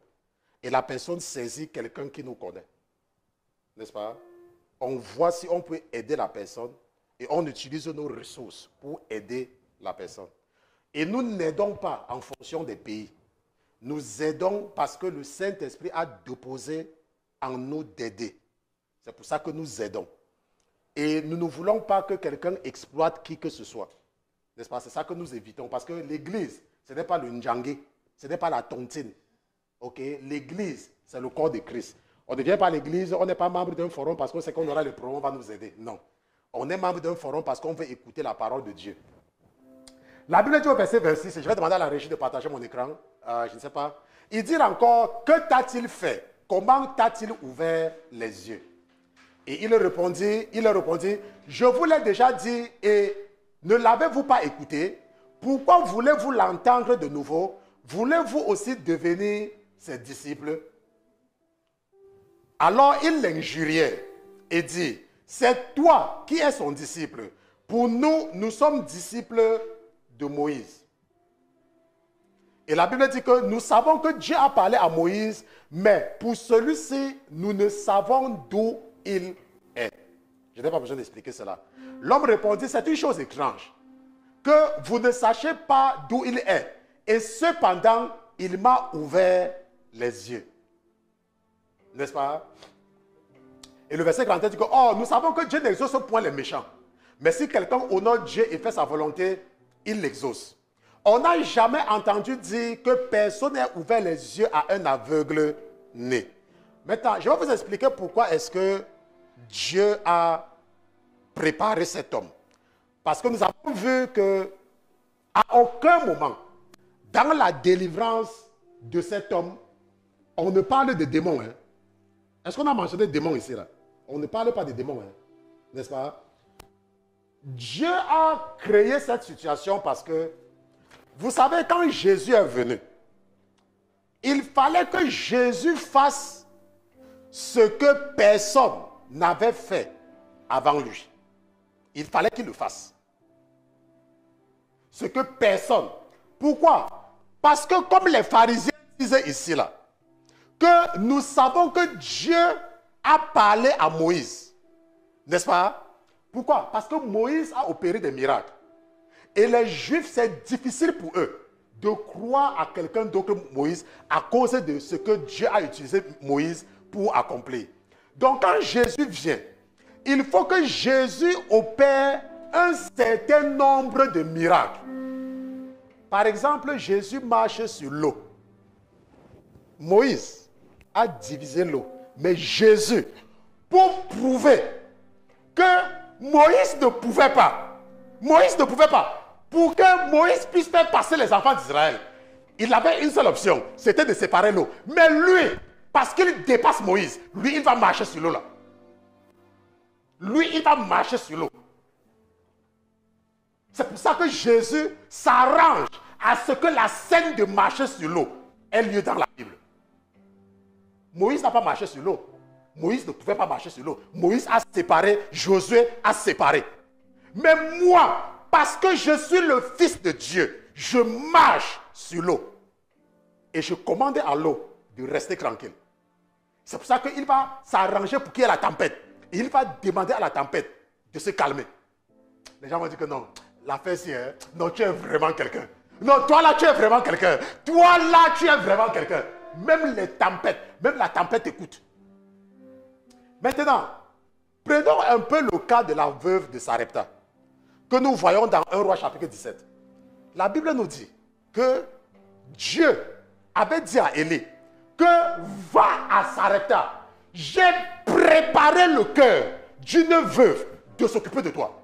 Et la personne saisit quelqu'un qui nous connaît. N'est-ce pas? On voit si on peut aider la personne et on utilise nos ressources pour aider la personne. Et nous n'aidons pas en fonction des pays. Nous aidons parce que le Saint-Esprit a déposé en nous d'aider. C'est pour ça que nous aidons. Et nous ne voulons pas que quelqu'un exploite qui que ce soit. N'est-ce pas? C'est ça que nous évitons. Parce que l'église, ce n'est pas le Ndjangé, ce n'est pas la tontine. Ok? L'église, c'est le corps de Christ. On ne vient pas à l'église, on n'est pas membre d'un forum parce qu'on sait qu'on aura le problème, on va nous aider. Non. On est membre d'un forum parce qu'on veut écouter la parole de Dieu. La Bible dit au verset 26, et je vais demander à la régie de partager mon écran, je ne sais pas. Il dit encore, que t'a-t-il fait? Comment t'a-t-il ouvert les yeux? Et il répondit, je vous l'ai déjà dit et ne l'avez-vous pas écouté? Pourquoi voulez-vous l'entendre de nouveau? Voulez-vous aussi devenir ses disciples? Alors il l'injuriait et dit, c'est toi qui es son disciple. Pour nous, nous sommes disciples de Moïse. Et la Bible dit que nous savons que Dieu a parlé à Moïse, mais pour celui-ci, nous ne savons d'où il est. Je n'ai pas besoin d'expliquer cela. L'homme répondit, c'est une chose étrange, que vous ne sachiez pas d'où il est. Et cependant, il m'a ouvert les yeux. N'est-ce pas? Et le verset 41 dit que, oh, nous savons que Dieu n'exauce point les méchants. Mais si quelqu'un honore Dieu et fait sa volonté, il l'exauce. On n'a jamais entendu dire que personne n'ait ouvert les yeux à un aveugle né. Maintenant, je vais vous expliquer pourquoi est-ce que Dieu a préparé cet homme. Parce que nous avons vu que à aucun moment, dans la délivrance de cet homme, on ne parle de démons. Hein? Est-ce qu'on a mentionné démons ici? Là? On ne parle pas de démons. Hein? N'est-ce pas? Dieu a créé cette situation parce que, vous savez, quand Jésus est venu, il fallait que Jésus fasse ce que personne n'avait fait avant lui. Il fallait qu'il le fasse. Ce que personne. Pourquoi? Parce que comme les pharisiens disaient ici, là, que nous savons que Dieu a parlé à Moïse. N'est-ce pas? Pourquoi? Parce que Moïse a opéré des miracles. Et les Juifs, c'est difficile pour eux de croire à quelqu'un d'autre que Moïse à cause de ce que Dieu a utilisé Moïse pour accomplir. Donc quand Jésus vient, il faut que Jésus opère un certain nombre de miracles. Par exemple, Jésus marche sur l'eau. Moïse a divisé l'eau. Mais Jésus, pour prouver que Moïse ne pouvait pas, pour que Moïse puisse faire passer les enfants d'Israël, il avait une seule option, c'était de séparer l'eau. Mais lui, parce qu'il dépasse Moïse, lui, il va marcher sur l'eau là. Lui, il va marcher sur l'eau. C'est pour ça que Jésus s'arrange à ce que la scène de marcher sur l'eau ait lieu dans la Bible. Moïse n'a pas marché sur l'eau. Moïse ne pouvait pas marcher sur l'eau. Moïse a séparé, Josué a séparé. Mais moi, parce que je suis le Fils de Dieu, je marche sur l'eau. Et je commande à l'eau de rester tranquille. C'est pour ça qu'il va s'arranger pour qu'il y ait la tempête. Et il va demander à la tempête de se calmer. Les gens vont dire que non, l'affaire c'est, non, tu es vraiment quelqu'un. Non, toi là, tu es vraiment quelqu'un. Toi là, tu es vraiment quelqu'un. Même les tempêtes, même la tempête écoute. Maintenant, prenons un peu le cas de la veuve de Sarepta, que nous voyons dans 1 Roi chapitre 17. La Bible nous dit que Dieu avait dit à Élie que va à Sarepta. J'ai préparé le cœur d'une veuve de s'occuper de toi.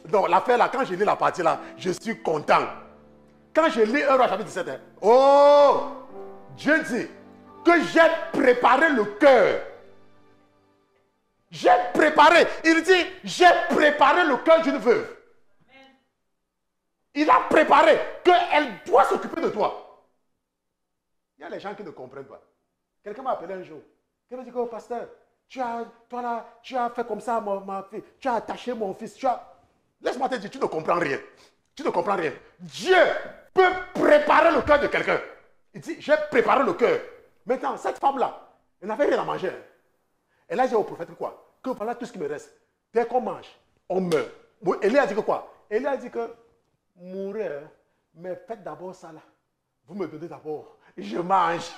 Donc l'affaire là, quand je lis la partie là, je suis content. Quand je lis 1 Roi chapitre 17, oh, Dieu dit que j'ai préparé le cœur. J'ai préparé. Il dit, j'ai préparé le cœur d'une veuve. Il a préparé qu'elle doit s'occuper de toi. Il y a les gens qui ne comprennent pas. Quelqu'un m'a appelé un jour. Il m'a dit, oh pasteur, toi là, tu as fait comme ça ma fille. Tu as attaché mon fils. Laisse-moi te dire, tu ne comprends rien. Tu ne comprends rien. Dieu peut préparer le cœur de quelqu'un. Il dit, j'ai préparé le cœur. Maintenant, cette femme-là, elle n'avait rien à manger. Elle a dit au prophète quoi? Que voilà tout ce qui me reste. Dès qu'on mange, on meurt. Élie a dit que quoi? Élie a dit que mourir, mais faites d'abord ça là. Vous me donnez d'abord. Je mange.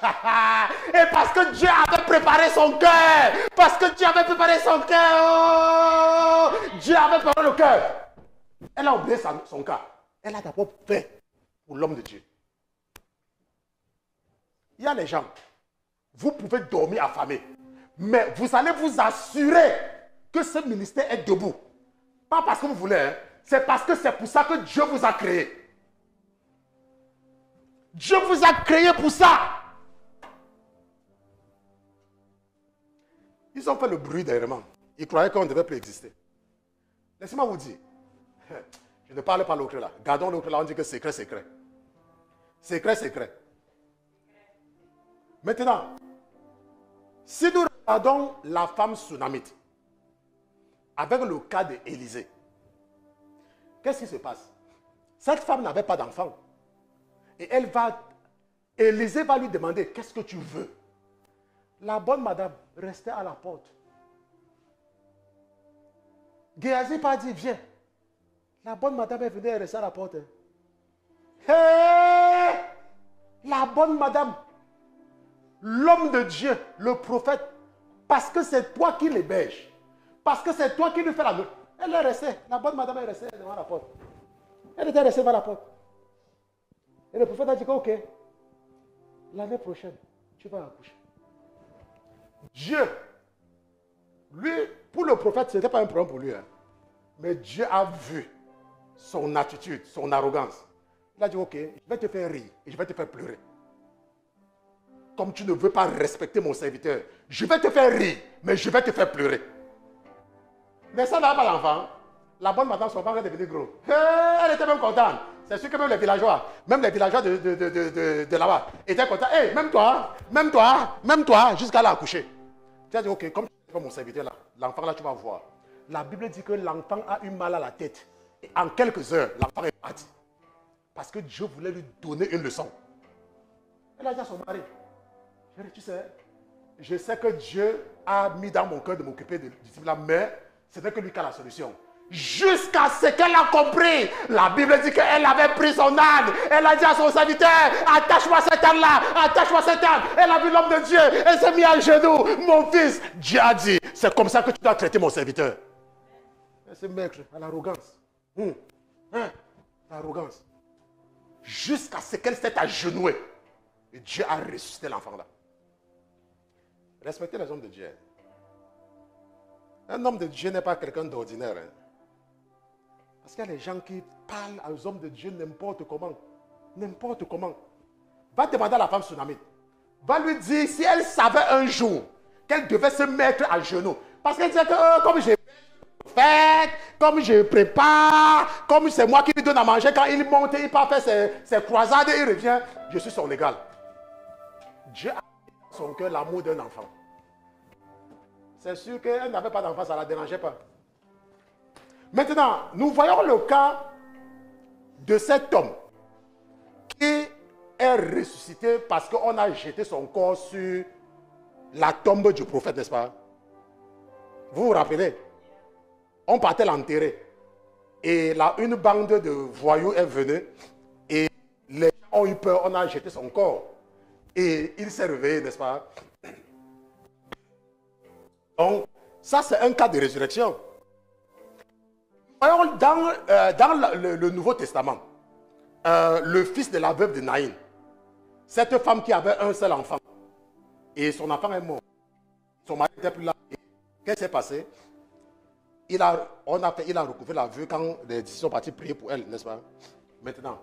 Et parce que Dieu avait préparé son cœur. Parce que Dieu avait préparé son cœur. Oh, Dieu avait préparé le cœur. Elle a oublié son cas. Elle a d'abord fait pour l'homme de Dieu. Il y a les gens. Vous pouvez dormir affamé. Mais vous allez vous assurer que ce ministère est debout. Pas parce que vous voulez. Hein. C'est parce que c'est pour ça que Dieu vous a créé. Dieu vous a créé pour ça. Ils ont fait le bruit derrière. Ils croyaient qu'on ne devait plus exister. Laissez-moi vous dire. Je ne parle pas l'autre là. Gardons l'autre là, on dit que secret, secret. Secret, secret. Maintenant, si nous regardons la femme sunamite, avec le cas d'Élisée, qu'est-ce qui se passe? Cette femme n'avait pas d'enfant. Et Élisée va lui demander, qu'est-ce que tu veux? La bonne madame restait à la porte. Géhazi pas dit, viens. La bonne madame est venue et restait à la porte. Hey! La bonne madame, l'homme de Dieu, le prophète, parce que c'est toi qui l'héberge, parce que c'est toi qui lui fais la note. Elle est restée, la bonne madame est restée devant la porte. Elle était restée devant la porte. Et le prophète a dit que, ok, l'année prochaine, tu vas accoucher. Dieu, lui, pour le prophète, ce n'était pas un problème pour lui. Hein. Mais Dieu a vu son attitude, son arrogance. Il a dit, ok, je vais te faire rire et je vais te faire pleurer. Comme tu ne veux pas respecter mon serviteur, je vais te faire rire, mais je vais te faire pleurer. Mais ça n'a pas l'enfant. La bonne madame, son enfant est devenu gros. Elle était même contente. C'est sûr que même les villageois de là-bas étaient contents. Hey, même toi, jusqu'à là accoucher. Tu as dit, ok, comme tu n'es pas mon serviteur là, l'enfant là, tu vas voir. La Bible dit que l'enfant a eu mal à la tête. Et en quelques heures, l'enfant est parti. Parce que Dieu voulait lui donner une leçon. Elle a dit à son mari, tu sais, je sais que Dieu a mis dans mon cœur de m'occuper du disciple là, mais ce n'est que lui qui a la solution. Jusqu'à ce qu'elle a compris. La Bible dit qu'elle avait pris son âne. Elle a dit à son serviteur, attache-moi cet âne-là, attache-moi cet âne. Elle a vu l'homme de Dieu. Elle s'est mise à genoux. Mon fils, Dieu a dit, c'est comme ça que tu dois traiter mon serviteur. Elle se met à l'arrogance. L'arrogance. Jusqu'à ce qu'elle s'est agenouée. Et Dieu a ressuscité l'enfant là. Respectez les hommes de Dieu. Un homme de Dieu n'est pas quelqu'un d'ordinaire. Hein. Parce qu'il y a des gens qui parlent aux hommes de Dieu n'importe comment. N'importe comment. Va demander à la femme sunamite. Va lui dire si elle savait un jour qu'elle devait se mettre à genoux. Parce qu'elle disait que comme j'ai fait, comme je prépare, comme c'est moi qui lui donne à manger, quand il monte, il part faire ses croisades et il revient, je suis son égal. Dieu a dans son cœur l'amour d'un enfant. C'est sûr qu'elle n'avait pas d'enfant, ça ne la dérangeait pas. Maintenant, nous voyons le cas de cet homme qui est ressuscité parce qu'on a jeté son corps sur la tombe du prophète, n'est-ce pas? Vous vous rappelez? On partait l'enterrer. Et là, une bande de voyous est venue ont eu peur, on a jeté son corps. Et il s'est réveillé, n'est-ce pas? Donc, ça c'est un cas de résurrection. Voyons dans le Nouveau Testament, le fils de la veuve de Naïn, cette femme qui avait un seul enfant, et son enfant est mort. Son mari n'était plus là. Qu'est-ce qui s'est passé? Il a recouvert la veuve quand les disciples sont partis prier pour elle, n'est-ce pas? Maintenant.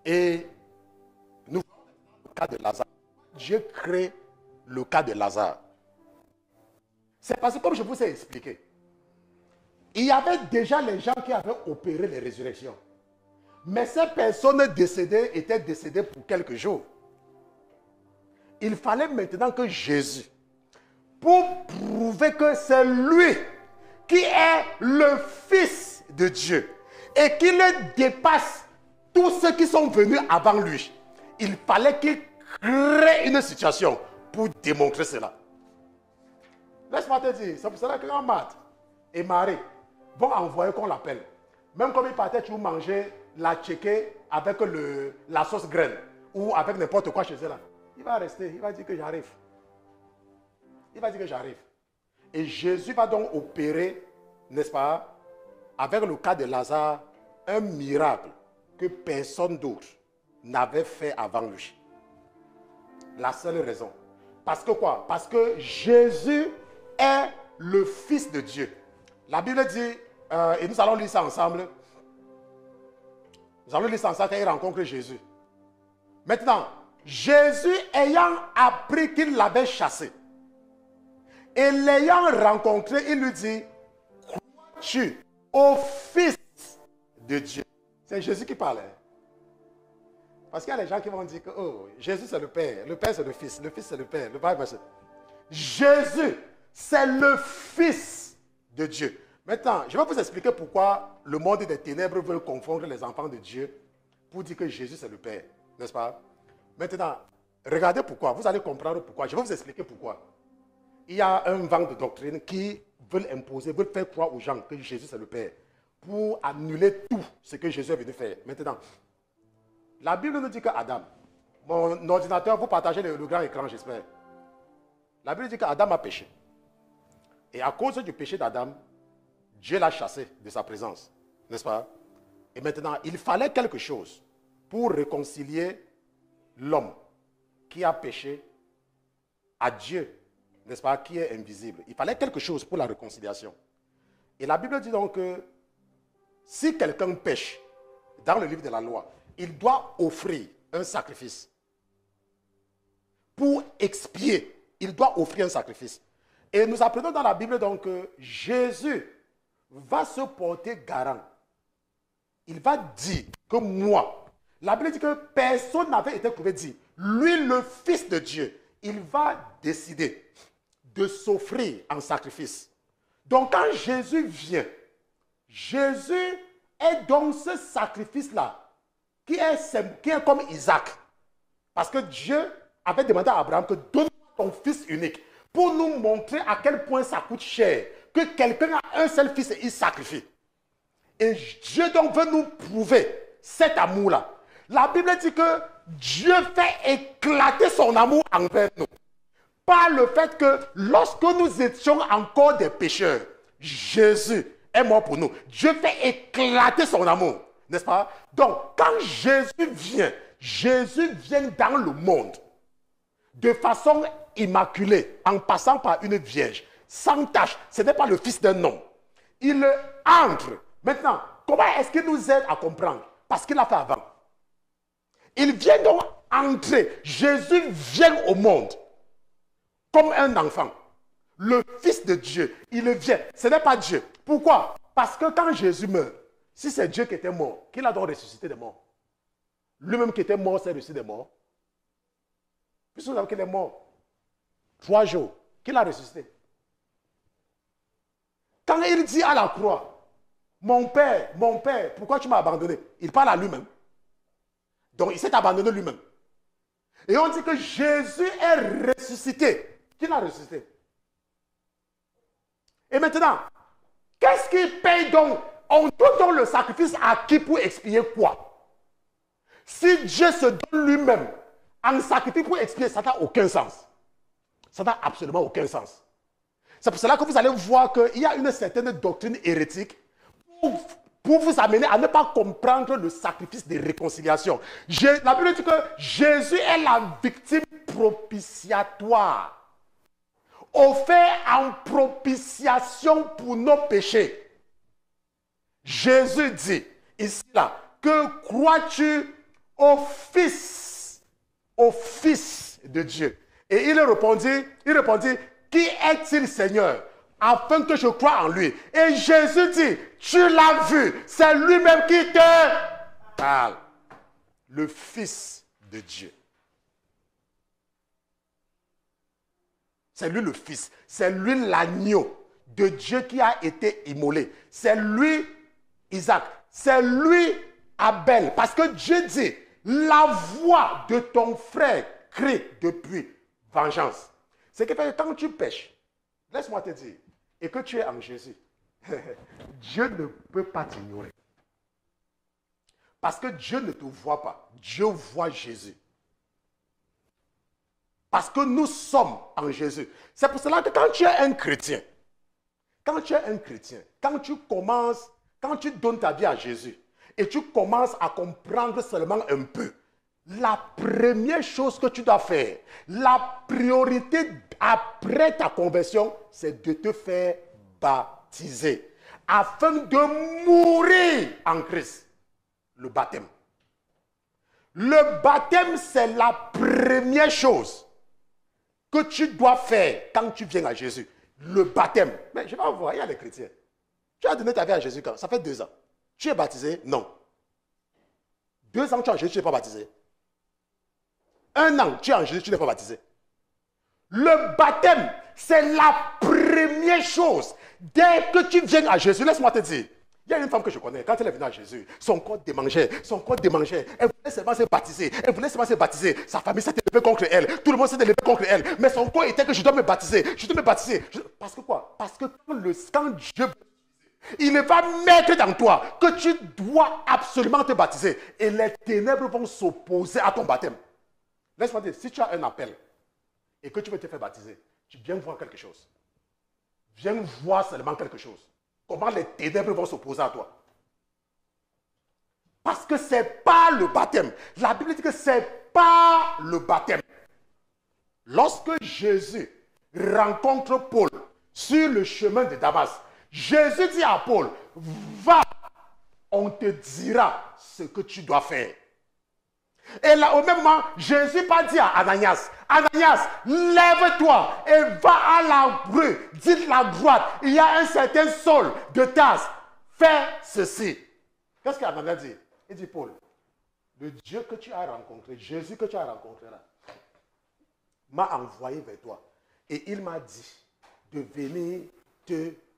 Et nous voyons le cas de Lazare. Dieu crée le cas de Lazare. C'est parce que, comme je vous ai expliqué, il y avait déjà les gens qui avaient opéré les résurrections. Mais ces personnes décédées étaient décédées pour quelques jours. Il fallait maintenant que Jésus, pour prouver que c'est lui qui est le Fils de Dieu et qu'il dépasse tous ceux qui sont venus avant lui, il fallait qu'il crée une situation pour démontrer cela. Laisse-moi te dire, c'est pour cela que quand Marthe et Marie vont envoyer qu'on l'appelle, même comme ils partaient toujours manger la tchéké avec la sauce graine ou avec n'importe quoi chez eux là, il va rester, il va dire que j'arrive. Il va dire que j'arrive. Et Jésus va donc opérer, n'est-ce pas, avec le cas de Lazare, un miracle que personne d'autre n'avait fait avant lui. La seule raison. Parce que quoi? Parce que Jésus est le Fils de Dieu. La Bible dit, et nous allons lire ça ensemble. Nous allons lire ça ensemble quand il rencontre Jésus. Maintenant, Jésus ayant appris qu'il l'avait chassé, et l'ayant rencontré, il lui dit, crois-tu au Fils de Dieu? C'est Jésus qui parlait. Parce qu'il y a des gens qui vont dire que oh, Jésus c'est le Père c'est le Fils c'est le Père, le Père c'est... Jésus c'est le Fils de Dieu. Maintenant, je vais vous expliquer pourquoi le monde des ténèbres veut confondre les enfants de Dieu pour dire que Jésus c'est le Père, n'est-ce pas? Maintenant, regardez pourquoi, vous allez comprendre pourquoi, je vais vous expliquer pourquoi. Il y a un vent de doctrine qui veulent imposer, veulent faire croire aux gens que Jésus c'est le Père pour annuler tout ce que Jésus est venu faire. Maintenant, la Bible nous dit que Adam, mon ordinateur, vous partagez le grand écran, j'espère. La Bible dit qu'Adam a péché. Et à cause du péché d'Adam, Dieu l'a chassé de sa présence, n'est-ce pas? Et maintenant, il fallait quelque chose pour réconcilier l'homme qui a péché à Dieu, n'est-ce pas, qui est invisible. Il fallait quelque chose pour la réconciliation. Et la Bible dit donc que si quelqu'un pêche, dans le livre de la loi, il doit offrir un sacrifice. Pour expier, il doit offrir un sacrifice. Et nous apprenons dans la Bible donc que Jésus va se porter garant. Il va dire que moi, la Bible dit que personne n'avait été trouvé dire, lui le Fils de Dieu, il va décider de s'offrir en sacrifice. Donc quand Jésus vient, Jésus est donc ce sacrifice-là qui est comme Isaac. Parce que Dieu avait demandé à Abraham que donne-moi ton fils unique pour nous montrer à quel point ça coûte cher que quelqu'un a un seul fils et il sacrifie. Et Dieu donc veut nous prouver cet amour-là. La Bible dit que Dieu fait éclater son amour envers nous. Par le fait que lorsque nous étions encore des pécheurs, Jésus est mort pour nous. Dieu fait éclater son amour. N'est-ce pas? Donc, quand Jésus vient dans le monde de façon immaculée, en passant par une vierge, sans tache. Ce n'est pas le fils d'un homme. Il entre. Maintenant, comment est-ce qu'il nous aide à comprendre? Parce qu'il l'a fait avant. Il vient donc entrer. Jésus vient au monde comme un enfant. Le Fils de Dieu, il vient. Ce n'est pas Dieu. Pourquoi? Parce que quand Jésus meurt, si c'est Dieu qui était mort, qui l'a donc ressuscité des morts? Lui-même qui était mort, c'est ressuscité des morts. Puisque vous savez qu'il est mort 3 jours, qui l'a ressuscité? Quand il dit à la croix, mon Père, pourquoi tu m'as abandonné? Il parle à lui-même. Donc il s'est abandonné lui-même. Et on dit que Jésus est ressuscité. Qui l'a ressuscité? Et maintenant, qu'est-ce qui paye donc? On donne donc le sacrifice à qui pour expier quoi? Si Dieu se donne lui-même en sacrifice pour expier, ça n'a aucun sens. Ça n'a absolument aucun sens. C'est pour cela que vous allez voir qu'il y a une certaine doctrine hérétique pour vous amener à ne pas comprendre le sacrifice de réconciliation. La Bible dit que Jésus est la victime propitiatoire, offert en propitiation pour nos péchés. Jésus dit ici là, que crois-tu au Fils de Dieu? Et il répondit, qui est-il, Seigneur, afin que je croie en lui? Et Jésus dit, tu l'as vu, c'est lui-même qui te parle. Le Fils de Dieu. C'est lui le Fils, c'est lui l'agneau de Dieu qui a été immolé. C'est lui Isaac, c'est lui Abel. Parce que Dieu dit, la voix de ton frère crie depuis vengeance. C'est que quand tu pêches, laisse-moi te dire, et que tu es en Jésus, Dieu ne peut pas t'ignorer. Parce que Dieu ne te voit pas, Dieu voit Jésus. Parce que nous sommes en Jésus. C'est pour cela que quand tu es un chrétien, quand tu donnes ta vie à Jésus, et tu commences à comprendre seulement un peu, la première chose que tu dois faire, la priorité après ta conversion, c'est de te faire baptiser. Afin de mourir en Christ. Le baptême. Le baptême, c'est la première chose que tu dois faire quand tu viens à Jésus. Le baptême. Mais je vais voir, il y a les chrétiens. Tu as donné ta vie à Jésus quand? Ça fait 2 ans. Tu es baptisé? Non. 2 ans, tu es en Jésus, tu n'es pas baptisé. 1 an, tu es en Jésus, tu n'es pas baptisé. Le baptême, c'est la première chose. Dès que tu viens à Jésus, laisse-moi te dire, il y a une femme que je connais, quand elle est venue à Jésus, son corps démangeait. Elle voulait seulement se baptiser. Sa famille s'est élevée contre elle. Tout le monde s'est élevé contre elle. Mais son corps était que je dois me baptiser. Parce que quoi? Parce que quand Dieu, il va mettre dans toi que tu dois absolument te baptiser. Et les ténèbres vont s'opposer à ton baptême. Laisse-moi dire, si tu as un appel et que tu veux te faire baptiser, tu viens voir quelque chose. Viens voir seulement quelque chose. Comment les ténèbres vont s'opposer à toi. Parce que ce n'est pas le baptême. La Bible dit que ce n'est pas le baptême. Lorsque Jésus rencontre Paul sur le chemin de Damas, Jésus dit à Paul, va, on te dira ce que tu dois faire. Et là, au même moment, Jésus n'a pas dit à Ananias, Ananias, lève-toi et va à la rue, dis la droite, il y a un certain Saul de Tarse, fais ceci. Qu'est-ce qu'Ananias dit? Il dit, Paul, le Dieu que tu as rencontré, Jésus que tu as rencontré là, m'a envoyé vers toi. Et il m'a dit de venir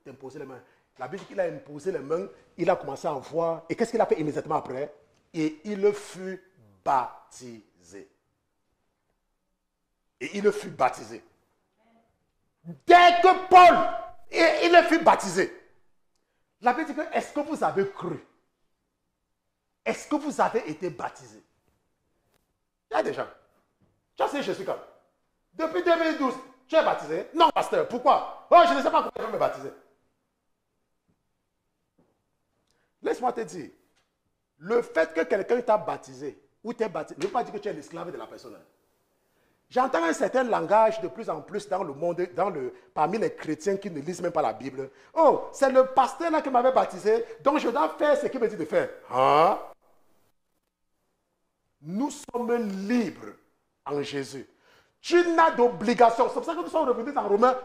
t'imposer les mains. La Bible dit qu'il a imposé les mains, il a commencé à voir. Et qu'est-ce qu'il a fait immédiatement après? Et il fut baptisé. Et il fut baptisé. Dès que Paul, il fut baptisé, la Bible dit que, est-ce que vous avez cru? Est-ce que vous avez été baptisé? Il y a des gens. Tu as essayé Jésus quand? Depuis 2012, tu es baptisé? Non, pasteur. Pourquoi? Oh, je ne sais pas comment je vais me baptiser. Laisse-moi te dire, le fait que quelqu'un t'a baptisé, ou t'es baptisé, ne veut pas dire que tu es l'esclave de la personne. J'entends un certain langage de plus en plus dans le monde, parmi les chrétiens qui ne lisent même pas la Bible. Oh, c'est le pasteur là qui m'avait baptisé, donc je dois faire ce qu'il me dit de faire. Hein? Nous sommes libres en Jésus. Tu n'as d'obligation. C'est pour ça que nous sommes revenus dans Romains.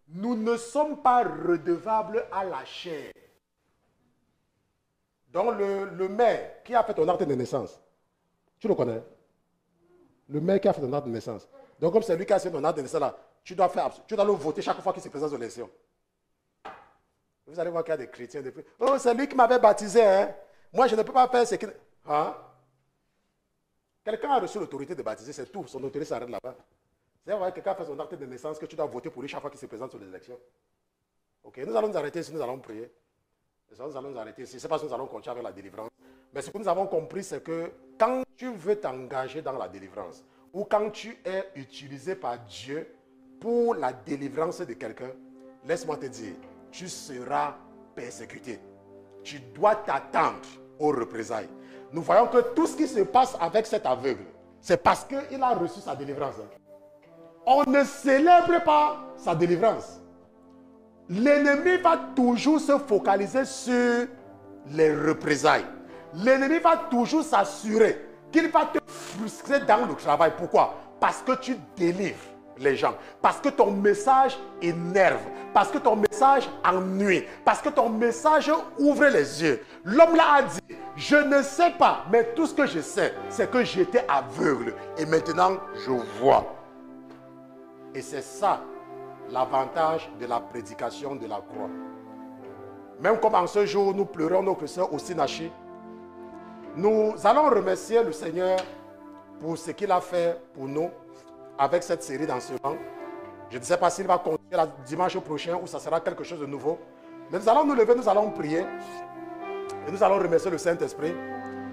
Nous ne sommes pas redevables à la chair. Donc le maire qui a fait ton acte de naissance, tu le connais? Le maire qui a fait ton acte de naissance. Donc comme c'est lui qui a fait ton acte de naissance là, tu dois le voter chaque fois qu'il se présente aux élections. Vous allez voir qu'il y a des chrétiens. Oh, c'est lui qui m'avait baptisé. Hein? Moi, je ne peux pas faire ce qu'il... Hein? Quelqu'un a reçu l'autorité de baptiser, c'est tout. Son autorité s'arrête là-bas. C'est-à-dire quelqu'un a fait son acte de naissance que tu dois voter pour lui chaque fois qu'il se présente sur les élections. Ok, nous allons nous arrêter ici, nous allons prier. Nous allons nous arrêter ici. Ce n'est pas si nous allons continuer avec la délivrance. Mais ce que nous avons compris, c'est que quand tu veux t'engager dans la délivrance, ou quand tu es utilisé par Dieu pour la délivrance de quelqu'un, laisse-moi te dire, tu seras persécuté. Tu dois t'attendre aux représailles. Nous voyons que tout ce qui se passe avec cet aveugle, c'est parce qu'il a reçu sa délivrance. On ne célèbre pas sa délivrance. L'ennemi va toujours se focaliser sur les représailles. L'ennemi va toujours s'assurer qu'il va te frustrer dans le travail. Pourquoi? Parce que tu délivres les gens. Parce que ton message énerve. Parce que ton message ennuie. Parce que ton message ouvre les yeux. L'homme là a dit, je ne sais pas, mais tout ce que je sais, c'est que j'étais aveugle. Et maintenant, je vois. Et c'est ça l'avantage de la prédication de la croix. Même comme en ce jour, nous pleurons notre sœur au Sinachi, nous allons remercier le Seigneur pour ce qu'il a fait pour nous avec cette série d'enseignements. Je ne sais pas s'il va continuer la dimanche prochain ou ça sera quelque chose de nouveau. Mais nous allons nous lever, nous allons prier et nous allons remercier le Saint-Esprit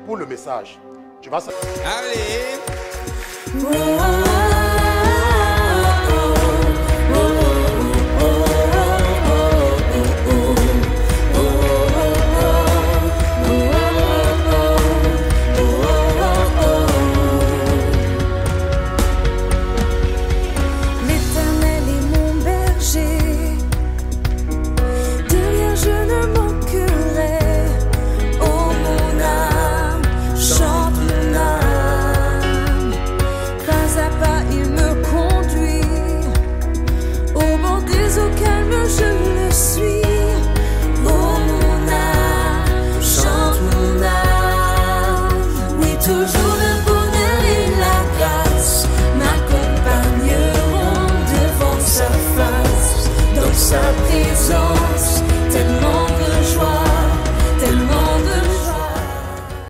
pour le message. Tu vas... Allez.